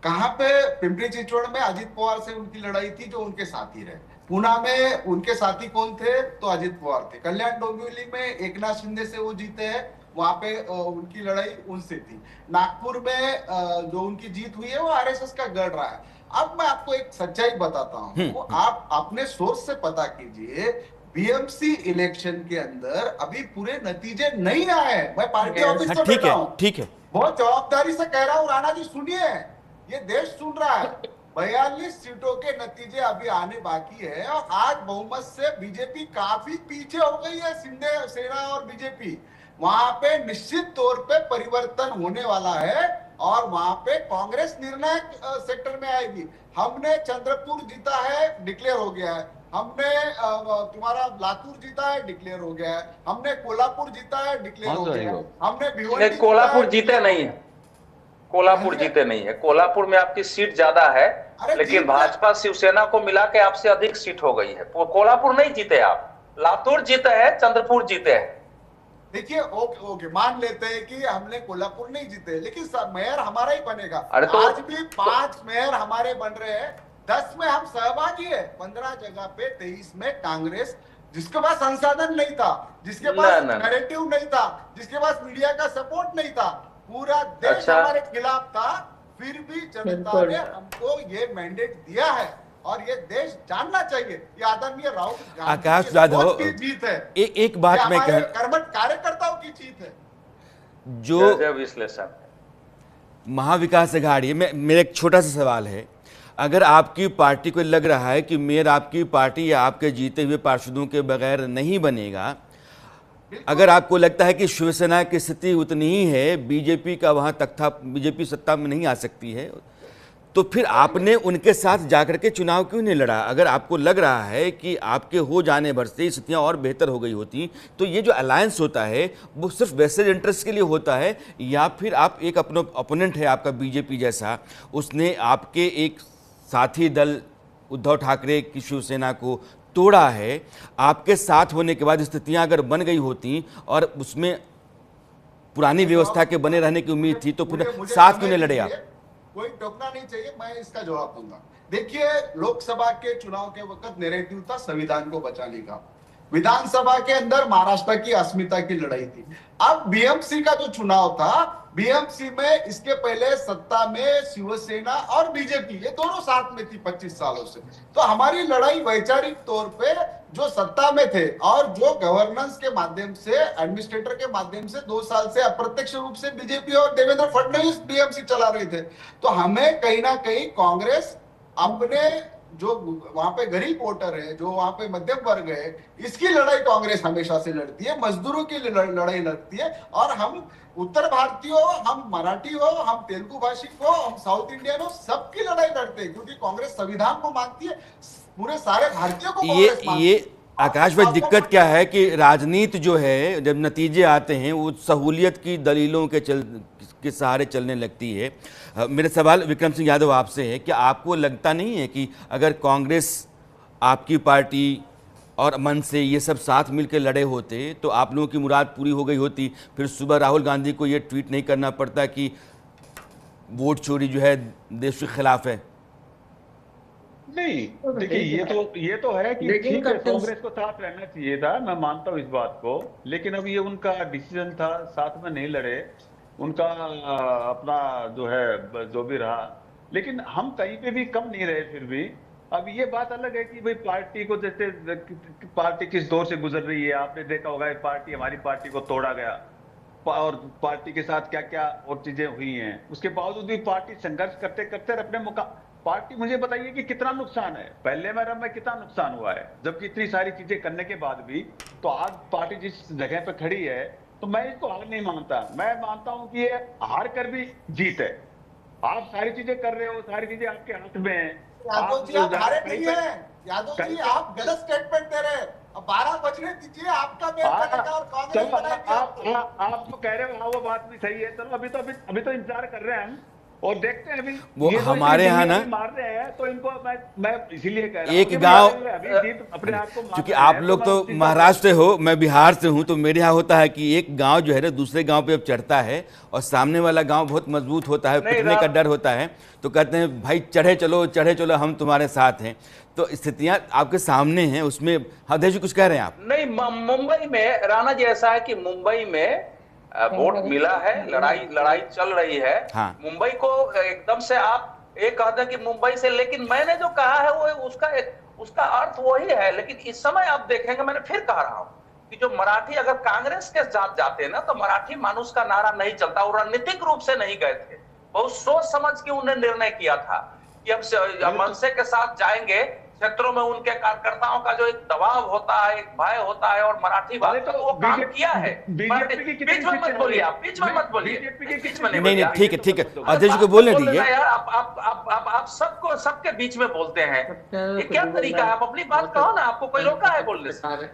कहां पे पिंपरी चिंचवड़ में अजित पवार से उनकी लड़ाई थी, जो उनके साथी रहे। पूना में उनके साथी कौन थे? तो अजित पवार थे। कल्याण डोंबिवली में एकनाथ शिंदे से वो जीते हैं, वहां पे उनकी लड़ाई उनसे थी। नागपुर में जो उनकी जीत हुई है वो आरएसएस का गढ़ रहा है। अब मैं आपको एक सच्चाई बताता हूं, आप अपने सोर्स से पता कीजिए, बीएमसी इलेक्शन के अंदर अभी पूरे नतीजे नहीं आए। मैं पार्टी ऑफिस से बैठा हूं, ठीक है, बहुत जवाबदारी से कह रहा हूं। राणा जी सुनिए, ये देश सुन रहा है। 42 सीटों के नतीजे अभी आने बाकी है और आज बहुमत से बीजेपी काफी पीछे हो गई है। शिंदे सेना और बीजेपी, वहां पे निश्चित तौर पे परिवर्तन होने वाला है और वहां पे कांग्रेस निर्णायक सेक्टर में आएगी। हमने चंद्रपुर जीता है, डिक्लेयर हो गया है। हमने तुम्हारा लातूर जीता है, डिक्लेयर हो गया है। हमने कोल्हापुर जीता है, डिक्लेयर हो गया है। हमने भिवंडी, कोल्हापुर जीते नहीं है, कोल्हापुर जीते नहीं है। कोल्हापुर में आपकी सीट ज्यादा है, लेकिन भाजपा शिवसेना को मिला के आपसे अधिक सीट हो गई है। कोल्हापुर नहीं जीते आप, लातूर जीते हैं, चंद्रपुर जीते हैं। देखिए, ओके मान लेते हैं कि हमने कोल्हापुर नहीं जीते, लेकिन मेयर हमारा ही बनेगा। तो आज भी 5 मेयर हमारे बन रहे हैं, 10 में हम सहभागी है। 15 जगह पे 23 में कांग्रेस, जिसके पास संसाधन नहीं था, जिसके पास नैरेटिव नहीं था, जिसके पास मीडिया का सपोर्ट नहीं था, पूरा देश हमारे खिलाफ था, फिर भी जनता ने हमको ये मैंडेट दिया है। और ये देश जानना चाहिए कि आदरणीय राहुल आकाश यादव की जीत है। एक बात मैं कह, कर्मठ कार्यकर्ताओं की जीत है। जो विश्लेषण महाविकास अघाड़ी में मेरा एक छोटा सा सवाल है, अगर आपकी पार्टी को लग रहा है कि मेयर आपकी पार्टी या आपके जीते हुए पार्षदों के बगैर नहीं बनेगा, अगर आपको लगता है कि शिवसेना की स्थिति उतनी ही है, बीजेपी का वहां तख्ता, बीजेपी सत्ता में नहीं आ सकती है, तो फिर आपने उनके साथ जाकर के चुनाव क्यों नहीं लड़ा? अगर आपको लग रहा है कि आपके हो जाने भर से स्थितियां और बेहतर हो गई होती, तो ये जो अलायंस होता है वो सिर्फ वेस्टेड इंटरेस्ट के लिए होता है, या फिर आप एक अपना ओपोनेंट है आपका बीजेपी जैसा, उसने आपके एक साथी दल उद्धव ठाकरे की शिवसेना को तोड़ा है, आपके साथ होने के बाद स्थितियां अगर बन गई होती और उसमें पुरानी व्यवस्था के बने रहने की उम्मीद थी, तो फिर साथ क्यों नहीं लड़े आप? कोई टोकना नहीं चाहिए, मैं इसका जवाब दूंगा। देखिए, लोकसभा के चुनाव के वक्त नैरेटिव था संविधान को बचाने का, विधानसभा के अंदर महाराष्ट्र की अस्मिता की लड़ाई थी। अब बीएमसी का जो चुनाव था, बीएमसी में इसके पहले सत्ता में शिवसेना और बीजेपी, ये दोनों साथ में थी 25 सालों से। तो हमारी लड़ाई वैचारिक तौर पे जो सत्ता में थे और जो गवर्नेंस के माध्यम से, एडमिनिस्ट्रेटर के माध्यम से 2 साल से अप्रत्यक्ष रूप से बीजेपी और देवेंद्र फडणवीस बीएमसी चला रहे थे, तो हमें कहीं ना कहीं कांग्रेस अपने जो वहां पे गरीब वोटर है, जो वहां पे मध्यम वर्ग है, इसकी लड़ाई कांग्रेस हमेशा से लड़ती है, मजदूरों की लड़ाई लड़ती है। और हम उत्तर भारतीय हो, हम मराठी हो, हम तेलुगु भाषी हो, हम साउथ इंडियन हो, सबकी लड़ाई लड़ते हैं, क्योंकि कांग्रेस संविधान को मानती है। पूरे सारे भारतीयों को ये कांग्रेस मानती है। आकाश भाई, दिक्कत क्या है कि राजनीति जो है, जब नतीजे आते हैं वो सहूलियत की दलीलों के सहारे चलने लगती है। मेरा सवाल विक्रम सिंह यादव आपसे है कि आपको लगता नहीं है कि अगर कांग्रेस, आपकी पार्टी और मन से ये सब साथ मिलकर लड़े होते तो आप लोगों की मुराद पूरी हो गई होती, फिर सुबह राहुल गांधी को ये ट्वीट नहीं करना पड़ता कि वोट चोरी जो है देश के खिलाफ है? नहीं, देखिए ये तो है कि ठीक है, कांग्रेस को साथ रहना चाहिए था, मैं मानता हूँ इस बात को, लेकिन अब ये उनका डिसीजन था, साथ में नहीं लड़े, उनका अपना जो है जो भी रहा, लेकिन हम कहीं पे भी कम नहीं रहे फिर भी। अब ये बात अलग है कि भाई पार्टी को, जैसे पार्टी किस दौर से गुजर रही है, आपने देखा होगा पार्टी, हमारी पार्टी को तोड़ा गया और पार्टी के साथ क्या क्या और चीजें हुई हैं, उसके बावजूद भी पार्टी संघर्ष करते करते अपने पार्टी, मुझे बताइए कि कितना नुकसान है, पहले में कितना नुकसान हुआ है, जबकि इतनी सारी चीजें करने के बाद भी। तो आज पार्टी जिस जगह पे खड़ी है, तो मैं इसको हार नहीं मानता, मैं मानता हूं कि ये हार कर भी जीत है। आप सारी चीजें कर रहे हो, सारी चीजें आपके हाथ में है। यादव जी आप हारे नहीं है, यादव जी आप गलत स्टेटमेंट दे रहे हैं। अब 12 बजने दीजिए, आपका मेल बनेगा और कांग्रेस बनाएगी। आप जो कह रहे हो वो बात भी सही है, चलो अभी तो इंतजार कर रहे हैं हम और देखते हैं। अभी वो हमारे यहाँ ना मार रहे हैं, तो इनको मैं इसीलिए कह रहा हूं एक गांव, अपने आप को, क्योंकि आप लोग तो महाराष्ट्र से हो, मैं बिहार से हूं, तो मेरे यहाँ होता है कि एक गांव जो है ना दूसरे गांव पे अब चढ़ता है और सामने वाला गांव बहुत मजबूत होता है, पिटने का डर होता है, तो कहते हैं भाई चढ़े चलो हम तुम्हारे साथ हैं। तो स्थितियां आपके सामने हैं, उसमें अध्यक्ष जी कुछ कह रहे हैं आप? नहीं, मुंबई में राणा जी ऐसा है कि मुंबई में वोट मिला है, लड़ाई चल रही है। हाँ। मुंबई को एकदम से आप एक कहते हैं कि मुंबई से, लेकिन मैंने जो कहा है वो उसका अर्थ वही है। लेकिन इस समय आप देखेंगे, मैंने फिर कह रहा हूं कि जो मराठी अगर कांग्रेस के साथ जाते ना, तो मराठी मानुष का नारा नहीं चलता। और रणनीतिक रूप से नहीं गए थे, बहुत सोच समझ के उन्होंने निर्णय किया था कि अब मनसे के साथ जाएंगे। क्षेत्रों में उनके कार्यकर्ताओं का जो एक दबाव होता है, एक भय होता है, और मराठी बात तो वो काम किया है। बीच में मत बोलिए, आप बीच में मत बोलिए, बीच में नहीं, ठीक है अध्यक्ष को बोलने दीजिए यार। आप सबके बीच में बोलते हैं, ये क्या तरीका है? आप अपनी बात कहो ना, आपको कोई रोका है बोलने से?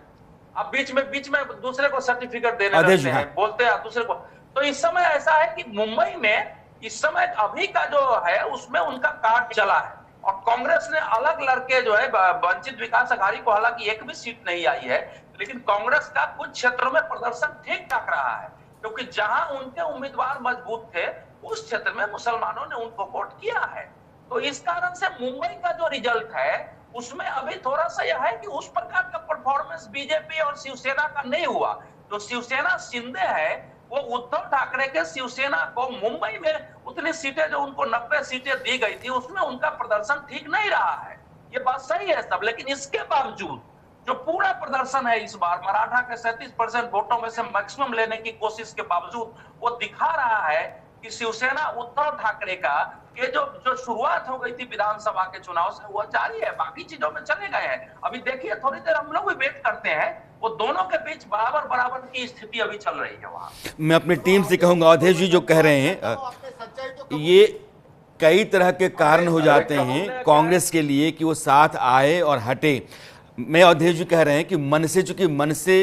आप बीच में दूसरे को सर्टिफिकेट देने लगते हैं, बोलते हैं दूसरे को। तो इस समय ऐसा है कि मुंबई में इस समय अभी का जो है उसमें उनका कार्ड चला है, और कांग्रेस ने अलग लड़के जो है, वंचित विकास अघाड़ी को हालांकि एक भी सीट नहीं आई है, लेकिन कांग्रेस का कुछ क्षेत्रों में प्रदर्शन ठीक ठाक रहा है, क्योंकि जहां उनके उम्मीदवार मजबूत थे उस क्षेत्र में मुसलमानों ने उनको वोट किया है। तो इस कारण से मुंबई का जो रिजल्ट है उसमें अभी थोड़ा सा यह है कि उस प्रकार का परफॉर्मेंस बीजेपी और शिवसेना का नहीं हुआ। जो शिवसेना शिंदे है, वो उद्धव ठाकरे के शिवसेना को मुंबई में उतनी सीटें, जो उनको 90 सीटें दी गई थी, उसमें उनका प्रदर्शन ठीक नहीं रहा है। ये बात सही है सब, लेकिन इसके बावजूद जो पूरा प्रदर्शन है इस बार, मराठा के 37% वोटों में से मैक्सिमम लेने की कोशिश के बावजूद, वो दिखा रहा है कि शिवसेना उद्धव ठाकरे का ये जो शुरुआत हो गई थी विधानसभा के चुनाव से, वो जारी है, बाकी चीजों में चले गए हैं। अभी देखिए, थोड़ी देर हम लोग भी वेट करते हैं, वो दोनों के बीच बराबर की स्थिति अभी चल रही है वहां। मैं अपनी टीम से कहूंगा, अध्यक्ष जी जो कह रहे हैं, ये कई तरह के कारण हो जाते हैं कांग्रेस के लिए कि वो साथ आए और हटे। मैं अध्यक्ष जी कह रहे हैं कि मन से, चूंकि मन से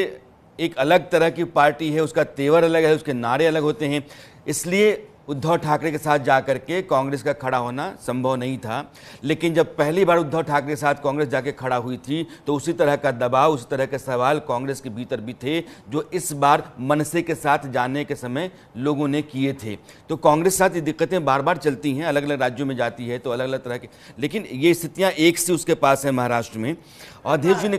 एक अलग तरह की पार्टी है, उसका तेवर अलग है, उसके नारे अलग होते हैं, इसलिए उद्धव ठाकरे के साथ जाकर के कांग्रेस का खड़ा होना संभव नहीं था। लेकिन जब पहली बार उद्धव ठाकरे के साथ कांग्रेस जाके खड़ा हुई थी, तो उसी तरह का दबाव, उसी तरह के सवाल कांग्रेस के भीतर भी थे, जो इस बार मनसे के साथ जाने के समय लोगों ने किए थे। तो कांग्रेस के साथ ये दिक्कतें बार बार चलती हैं, अलग अलग राज्यों में जाती है तो अलग अलग तरह के, लेकिन ये स्थितियाँ एक से उसके पास है महाराष्ट्र में। अध्यक्ष जी ने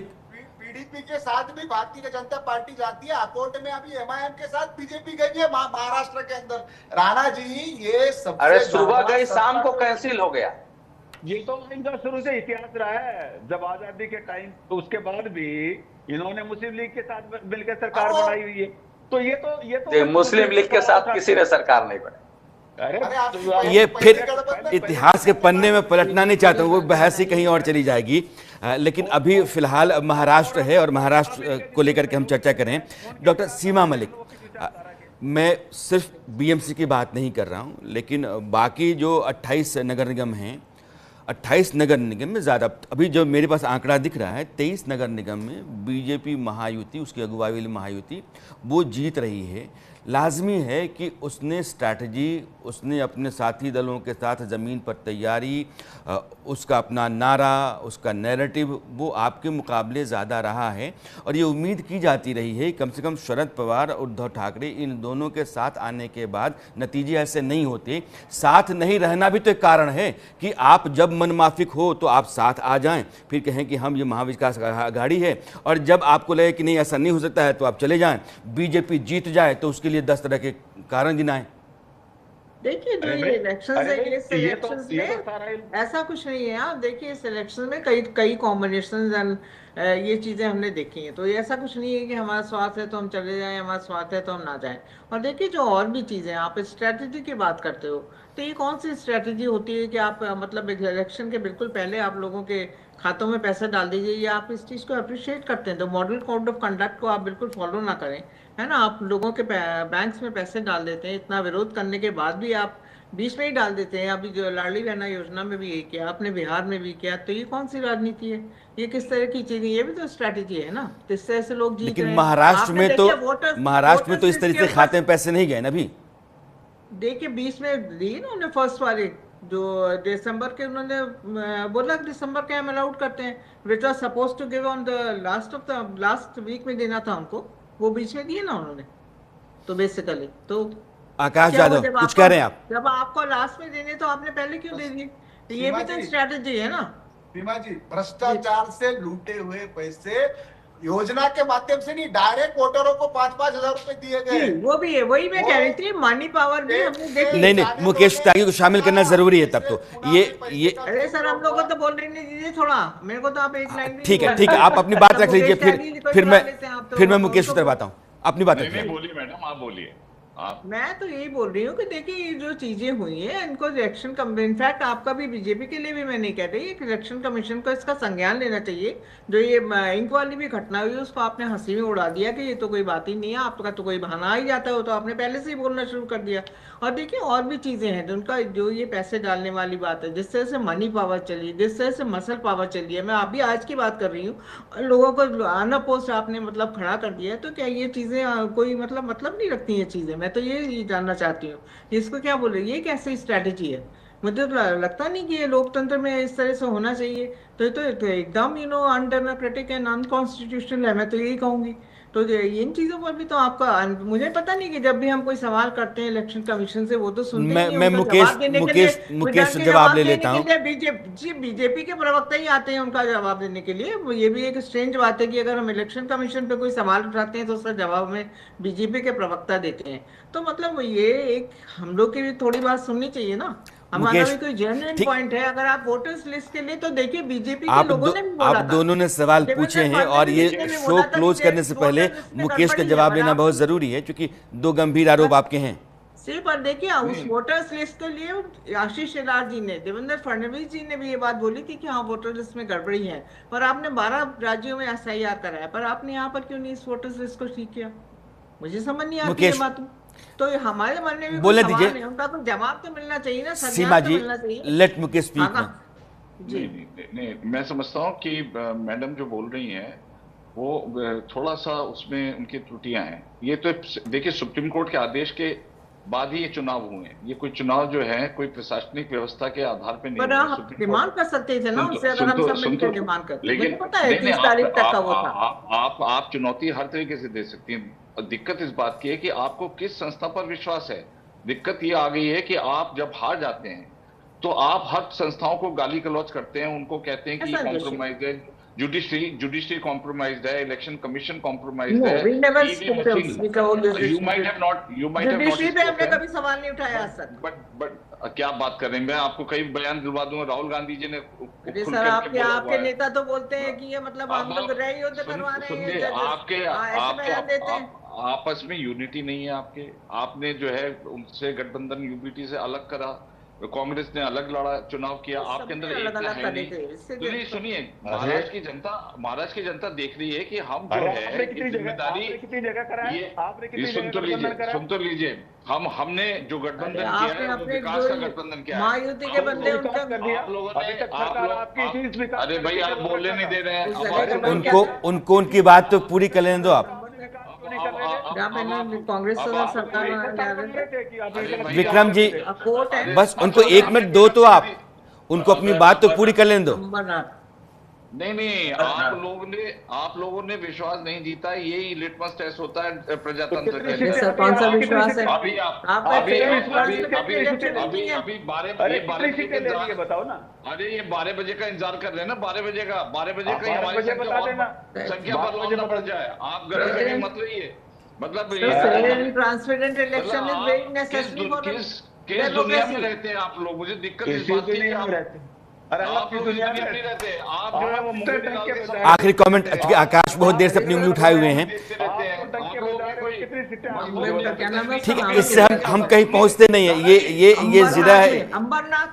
पीडीपी के साथ भी भारतीय जनता पार्टी जाती है, अकोट में अभी एमआईएम के साथ बीजेपी गई है महाराष्ट्र के अंदर। राणा जी, ये सब, अरे सुबह गई, शाम को कैंसिल हो गया। ये तो इनका शुरू से इतिहास रहा है, जब आजादी के टाइम, तो उसके बाद भी इन्होंने मुस्लिम लीग के साथ मिलकर सरकार बनाई हुई है। तो ये तो मुस्लिम लीग के साथ किसी ने सरकार नहीं बनाई। ये फिर इतिहास के पन्ने में पलटना नहीं चाहता हूँ, वो बहस ही कहीं और चली जाएगी। लेकिन अभी फिलहाल महाराष्ट्र है और महाराष्ट्र को लेकर के हम चर्चा करें। डॉक्टर सीमा मलिक, मैं सिर्फ बीएमसी की बात नहीं कर रहा हूँ, लेकिन बाकी जो 28 नगर निगम हैं 28 नगर निगम में ज़्यादा, अभी जो मेरे पास आंकड़ा दिख रहा है 23 नगर निगम में बीजेपी महायुति, उसकी अगुवाई वाली महायुति वो जीत रही है। लाजमी है कि उसने स्ट्रैटेजी, उसने अपने साथी दलों के साथ ज़मीन पर तैयारी, उसका अपना नारा, उसका नैरेटिव वो आपके मुकाबले ज़्यादा रहा है। और ये उम्मीद की जाती रही है कम से कम शरद पवार और उद्धव ठाकरे इन दोनों के साथ आने के बाद नतीजे ऐसे नहीं होते। साथ नहीं रहना भी तो एक कारण है कि आप जब मनमाफिक हो तो आप साथ आ जाएं, फिर कहें कि हम ये महाविकास आघाड़ी है, और जब आपको लगे कि नहीं ऐसा नहीं हो सकता है तो आप चले जाएं। बीजेपी जीत जाए तो उसके लिए 10 तरह के कारण गिनाएं। देखिए जो ये इलेक्शन है, इस इलेक्शन में ऐसा कुछ नहीं है। आप देखिए इस इलेक्शन में कई कॉम्बिनेशन ये चीजें हमने देखी हैं, तो ये ऐसा कुछ नहीं है कि हमारा स्वार्थ है तो हम चले जाएं, हमारा स्वार्थ है तो हम ना जाएं। और देखिए जो और भी चीजें, आप स्ट्रेटेजी की बात करते हो, तो ये कौन सी स्ट्रेटेजी होती है कि आप मतलब इलेक्शन के बिल्कुल पहले आप लोगों के खातों में पैसे डाल दीजिए, या आप इस चीज को अप्रिशिएट करते हैं तो मॉडल कोड ऑफ कंडक्ट को आप बिल्कुल फॉलो ना करें, है ना। आप लोगों के बैंक्स में पैसे डाल देते हैं, इतना विरोध करने के बाद भी आप बीच में ही डाल देते हैं। अभी जो लाडली बहना योजना में भी यही किया आपने, बिहार में भी किया, तो ये कौन सी राजनीति है? ये किस तरह की चीज है? ये भी तो स्ट्रैटेजी है ना, जिस तरह से लोग जीत रहे लेकिन हैं। महाराष्ट्र में तो इस तरीके से के खाते में पैसे नहीं गए ना अभी। देखिए बीच में दी ना उन्होंने फर्स्ट वाले, जो दिसंबर के उन्होंने बोला दिसंबर के हम अलाउड करते हैं, which was suppose to give on the last week में देना था उनको, वो बीच में दिए ना उन्होंने। तो बेसिकली तो आकाश यादव कुछ कह रहे हैं आप? जब आपको लास्ट में देने तो आपने पहले क्यों दे दिए? तो ये भी तो स्ट्रेटेजी है ना। सीमा जी, भ्रष्टाचार से लूटे हुए पैसे योजना के माध्यम से नहीं, डायरेक्ट वोटरों को 5-5 हजार रुपए दिए गए। वो भी है, वही मैं कह रही थी, मनी पावर भी हमने देखी। नहीं, मुकेश त्यागी को शामिल करना जरूरी है तब तो ये अरे सर हम लोग को तो बोलने नहीं दीजिए थोड़ा, मेरे को तो आप एक लाइन भी ठीक है आप अपनी बात रख लीजिए, फिर मैं मुकेश की तरफ आता हूँ। अपनी बात रखिए। बोलिए मैडम, आप बोलिए। मैं तो यही बोल रही हूँ कि देखिए जो चीजें हुई हैं इनको इलेक्शन इनफैक्ट आपका भी, बीजेपी के लिए भी मैं नहीं कह रही, इलेक्शन कमीशन को इसका संज्ञान लेना चाहिए। जो ये इंक वाली भी घटना हुई उसको आपने हंसी में उड़ा दिया कि ये तो कोई बात ही नहीं है, आपका तो कोई बहाना आ ही जाता है, तो आपने पहले से ही बोलना शुरू कर दिया। और देखिए और भी चीजें हैं जिनका, जो ये पैसे डालने वाली बात है, जिस तरह से मनी पावर चली, जिस तरह से मसल पावर चली है, मैं अभी आज की बात कर रही हूँ, लोगों को अनअपोज्ड आपने मतलब खड़ा कर दिया है। तो क्या ये चीजें कोई मतलब नहीं रखती ये चीजें? मैं तो ये जानना चाहती हूँ इसको क्या बोले, ये कैसी स्ट्रैटेजी है? मुझे तो लगता नहीं कि ये लोकतंत्र में इस तरह से होना चाहिए। तो एकदम अनडेमोक्रेटिक एंड अनकॉन्स्टिट्यूशनल है, मैं तो यही कहूंगी। तो इन चीजों पर भी तो आपका, मुझे पता नहीं कि जब भी हम कोई सवाल करते हैं इलेक्शन कमीशन से वो तो सुनते नहीं, मैं मुकेश से जवाब ले लेता हूँ। बीजेपी के प्रवक्ता ही आते हैं उनका जवाब देने के लिए। ये भी एक स्ट्रेंज बात है कि अगर हम इलेक्शन कमीशन पे कोई सवाल उठाते हैं तो उसका जवाब में बीजेपी के प्रवक्ता देते हैं। तो मतलब ये एक हम लोग की भी थोड़ी बात सुननी चाहिए ना, हमारा भी कोई जेन्युइन पॉइंट है। अगर आप वोटर्स लिस्ट के लिए, तो देखिए बीजेपी के लोगों ने भी बोला आप दोनों ने सवाल पूछे हैं और ये शो क्लोज करने से पहले मुकेश का जवाब लेना बहुत जरूरी है, क्योंकि 2 गंभीर आरोप आपके हैं। सिर्फ पर देखिए उस वोटर्स लिस्ट के लिए आशीष शेलार जी ने, देवेंद्र फडणवीस जी ने भी ये बात बोली थी कि हाँ वोटर लिस्ट में गड़बड़ी है, पर आपने 12 राज्यों में SIR कराया, पर आपने यहाँ पर क्यों नहीं इस वोटर्स लिस्ट को ठीक किया? मुझे समझ नहीं आती ये बात। तो हमारे मन में भी बोले दीजिए, उनका कोई जवाब तो मिलना चाहिए ना, सीमा जी। Let Mukesh speak. नहीं, मैं समझता हूँ कि मैडम जो बोल रही हैं वो थोड़ा सा उसमें उनकी त्रुटियां हैं। ये तो देखिए सुप्रीम कोर्ट के आदेश के बाद ही ये चुनाव हुए हैं। ये कोई चुनाव जो है कोई प्रशासनिक व्यवस्था के आधार पे नहीं, पर आप डिमांड कर सकते थे ना उनसे, अगर हम सब मिलकर डिमांड करते। लेकिन पता है 30 तारीख तक का वो था। आप चुनौती हर तरीके से दे सकती हैं। दिक्कत इस बात की है कि आपको किस संस्था पर विश्वास है। दिक्कत ये आ गई है कि आप जब हार जाते हैं तो आप हर संस्थाओं को गाली गलौज करते हैं, उनको कहते हैं कि कॉम्प्रोमाइज है, जुडिशरी कॉम्प्रोमाइज्ड है, इलेक्शन कमीशन कॉम्प्रोमाइज्ड है। यू माइट हैव नॉट कभी सवाल नहीं उठाया आज तक। बट क्या बात कर रहे हैं? मैं आपको कई बयान दिलवा दूंगा। राहुल गांधी जी ने सर आपके नेता तो बोलते हैं कि ये मतलब हम लोग रह युद्ध करवा रहे हैं, आपके आपस में यूनिटी नहीं है। आपने जो है उनसे गठबंधन यूबीटी से अलग करा, कांग्रेस ने अलग लड़ा चुनाव किया, आपके अंदर अलग एकता अलग है करे नहीं। थे, इससे सुनिए सुनिए, महाराष्ट्र की जनता देख रही है कि हम जो है जिम्मेदारी, सुन तो लीजिए, हमने जो गठबंधन किया है वो विकास का गठबंधन किया है। महायुति के बंदे उनका आप लोगों ने, अरे भाई आप बोलने नहीं दे रहे हैं, उनको उनकी बात तो पूरी कर लेने दो आप। कांग्रेस सरकार विक्रम जी, कोर्ट है, बस उनको 1 मिनट दो तो आप उनको अपनी बात तो पूरी कर लेने दो। नहीं, आप लोगों ने विश्वास नहीं जीता, यही लिटमस टेस्ट होता है प्रजातंत्र के लिए। सर कौन सा विश्वास है? अभी 12 बताओ ना। अरे ये 12 बजे का इंतजार कर रहे हैं ना, 12 बजे का ही हमारी संख्या पर बढ़ जाए। आप गलत मत रहिए, मतलब transparent election is very necessary for किस दुनिया में रहते हैं आप लोग? मुझे दिक्कत इस बात की है, आप लोग दुनिया में नहीं रहते, आप जो है वो आखिरी कमेंट, आकाश बहुत देर से अपनी उंगली उठाए हुए हैं, ठीक है, इससे हम कहीं पहुंचते नहीं है। ये जिला है,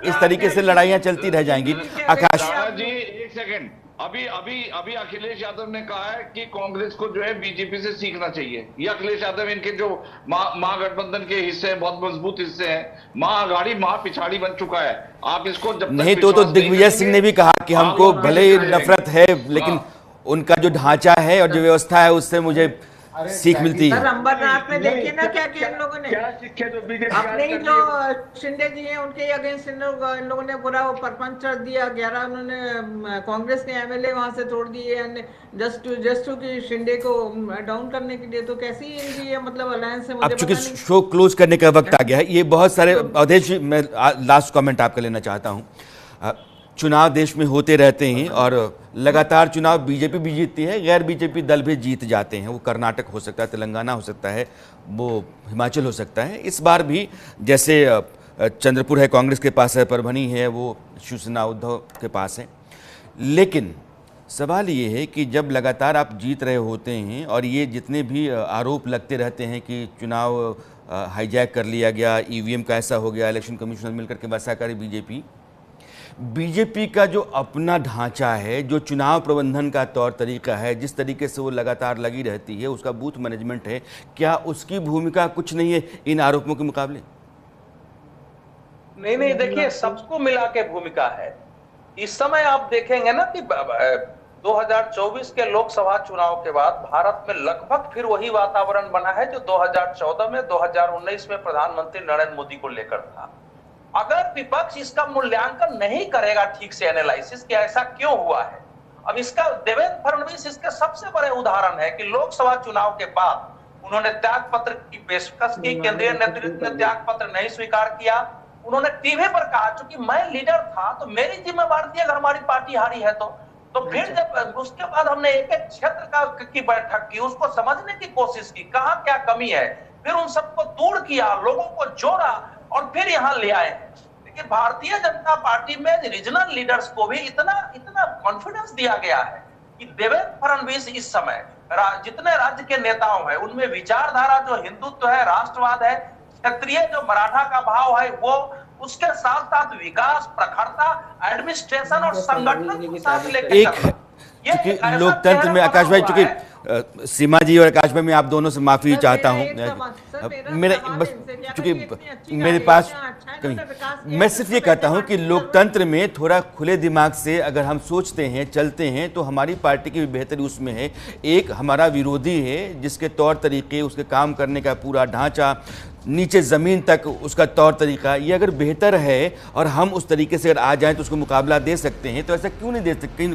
इस तरीके से लड़ाइयां चलती रह जाएंगी। आकाश जी, एक सेकंड, अभी अखिलेश यादव ने कहा है कि कांग्रेस को जो है बीजेपी से सीखना चाहिए। ये अखिलेश यादव इनके जो महागठबंधन के हिस्से हैं, बहुत मजबूत हिस्से हैं, महाअघाड़ी महापिछाड़ी बन चुका है। आप इसको जब नहीं तो दिग्विजय सिंह ने भी कहा कि हमको भले ही नफरत है, लेकिन उनका जो ढांचा है और जो व्यवस्था है उससे मुझे सीख मिलती है। अंबरनाथ में देखिए ना क्या किया इन लोगों ने, अपने ही जो शिंदे जी हैं उनके अगेंस्ट इन लोगों ने पूरा वो परपंच कर दिया। 11 उन्होंने कांग्रेस के एमएलए वहां से तोड़ दिए जस्ट टू कि शिंदे को डाउन करने के लिए। तो कैसी इनकी ये मतलब अलायंस है? अब चूंकि शो क्लोज करने का वक्त आ गया है, ये बहुत सारे अवधेश जी, मैं लास्ट कमेंट आपका लेना चाहता हूँ। चुनाव देश में होते रहते हैं और लगातार चुनाव बीजेपी भी जीतती है, गैर बीजेपी दल भी जीत जाते हैं। वो कर्नाटक हो सकता है, तेलंगाना हो सकता है, वो हिमाचल हो सकता है। इस बार भी जैसे चंद्रपुर है कांग्रेस के पास है, परभनी है वो शिवसेना उद्धव के पास है। लेकिन सवाल ये है कि जब लगातार आप जीत रहे होते हैं और ये जितने भी आरोप लगते रहते हैं कि चुनाव हाईजैक कर लिया गया, ईवीएम का ऐसा हो गया, इलेक्शन कमीशन मिलकर के वैसा करे बीजेपी का जो अपना ढांचा है, जो चुनाव प्रबंधन का तौर तरीका है, जिस तरीके से वो लगातार लगी रहती है, उसका बूथ मैनेजमेंट है, क्या उसकी भूमिका कुछ नहीं है इन आरोपों के मुकाबले? नहीं, देखिए सबको मिला के भूमिका है। इस समय आप देखेंगे ना कि 2024 के लोकसभा चुनाव के बाद भारत में लगभग फिर वही वातावरण बना है जो 2014 में 2019 में प्रधानमंत्री नरेंद्र मोदी को लेकर था। अगर विपक्ष इसका मूल्यांकन नहीं करेगा ठीक से, एनालिसिस कि ऐसा क्यों हुआ है, अब इसका देवेंद्र फडणवीस इसके सबसे बड़े उदाहरण है कि लोकसभा चुनाव के बाद उन्होंने त्याग पत्र की पेशकश की, केंद्रीय नेतृत्व ने त्याग पत्र नहीं स्वीकार किया। उन्होंने टीवी पर कहा चूंकि मैं लीडर था तो मेरी जिम्मेवारी थी अगर हमारी पार्टी हारी है तो फिर जब उसके बाद हमने एक एक क्षेत्र की बैठक की, उसको समझने की कोशिश की, कहाँ क्या कमी है, फिर उन सबको दूर किया, लोगों को जोड़ा और फिर यहाँ ले आए। लेकिन भारतीय जनता पार्टी में रीजनल लीडर्स को भी इतना कॉन्फिडेंस दिया गया है कि देवेंद्र फडणवीस इस समय जितने राज्य के नेताओं हैं उनमें विचारधारा जो हिंदुत्व है, राष्ट्रवाद है, क्षेत्रीय जो मराठा का भाव है, वो उसके साथ साथ विकास, प्रखरता, एडमिनिस्ट्रेशन और संगठन को साथ लेकर चूंकि लोकतंत्र में आकाश भाई, चूंकि सीमा जी और आकाश भाई, मैं आप दोनों से माफी चाहता हूं, मेरा बस चूंकि मेरे पास मैं सिर्फ ये कहता हूं कि लोकतंत्र में थोड़ा खुले दिमाग से अगर हम सोचते हैं, चलते हैं, तो हमारी पार्टी की भी बेहतरी उसमें है। एक हमारा विरोधी है जिसके तौर तरीके, उसके काम करने का पूरा ढांचा, नीचे ज़मीन तक उसका तौर तरीका, ये अगर बेहतर है और हम उस तरीके से अगर आ जाएं तो उसको मुकाबला दे सकते हैं, तो ऐसा क्यों नहीं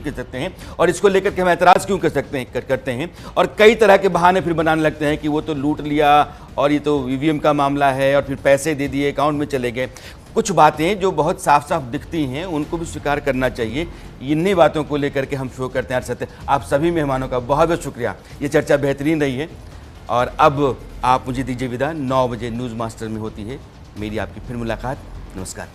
कर सकते हैं? और इसको लेकर के हम ऐतराज़ क्यों करते हैं और कई तरह के बहाने फिर बनाने लगते हैं कि वो तो लूट लिया और ये तो ईवीएम का मामला है और फिर पैसे दे दिए, अकाउंट में चले गए। कुछ बातें जो बहुत साफ साफ दिखती हैं उनको भी स्वीकार करना चाहिए। इन्हीं बातों को लेकर के हम शो करते हैं। सत्य, आप सभी मेहमानों का बहुत बहुत शुक्रिया, ये चर्चा बेहतरीन रही है। और अब आप मुझे दीजिए विदा, 9 बजे न्यूज़ मास्टर में होती है मेरी आपकी फिर मुलाकात। नमस्कार।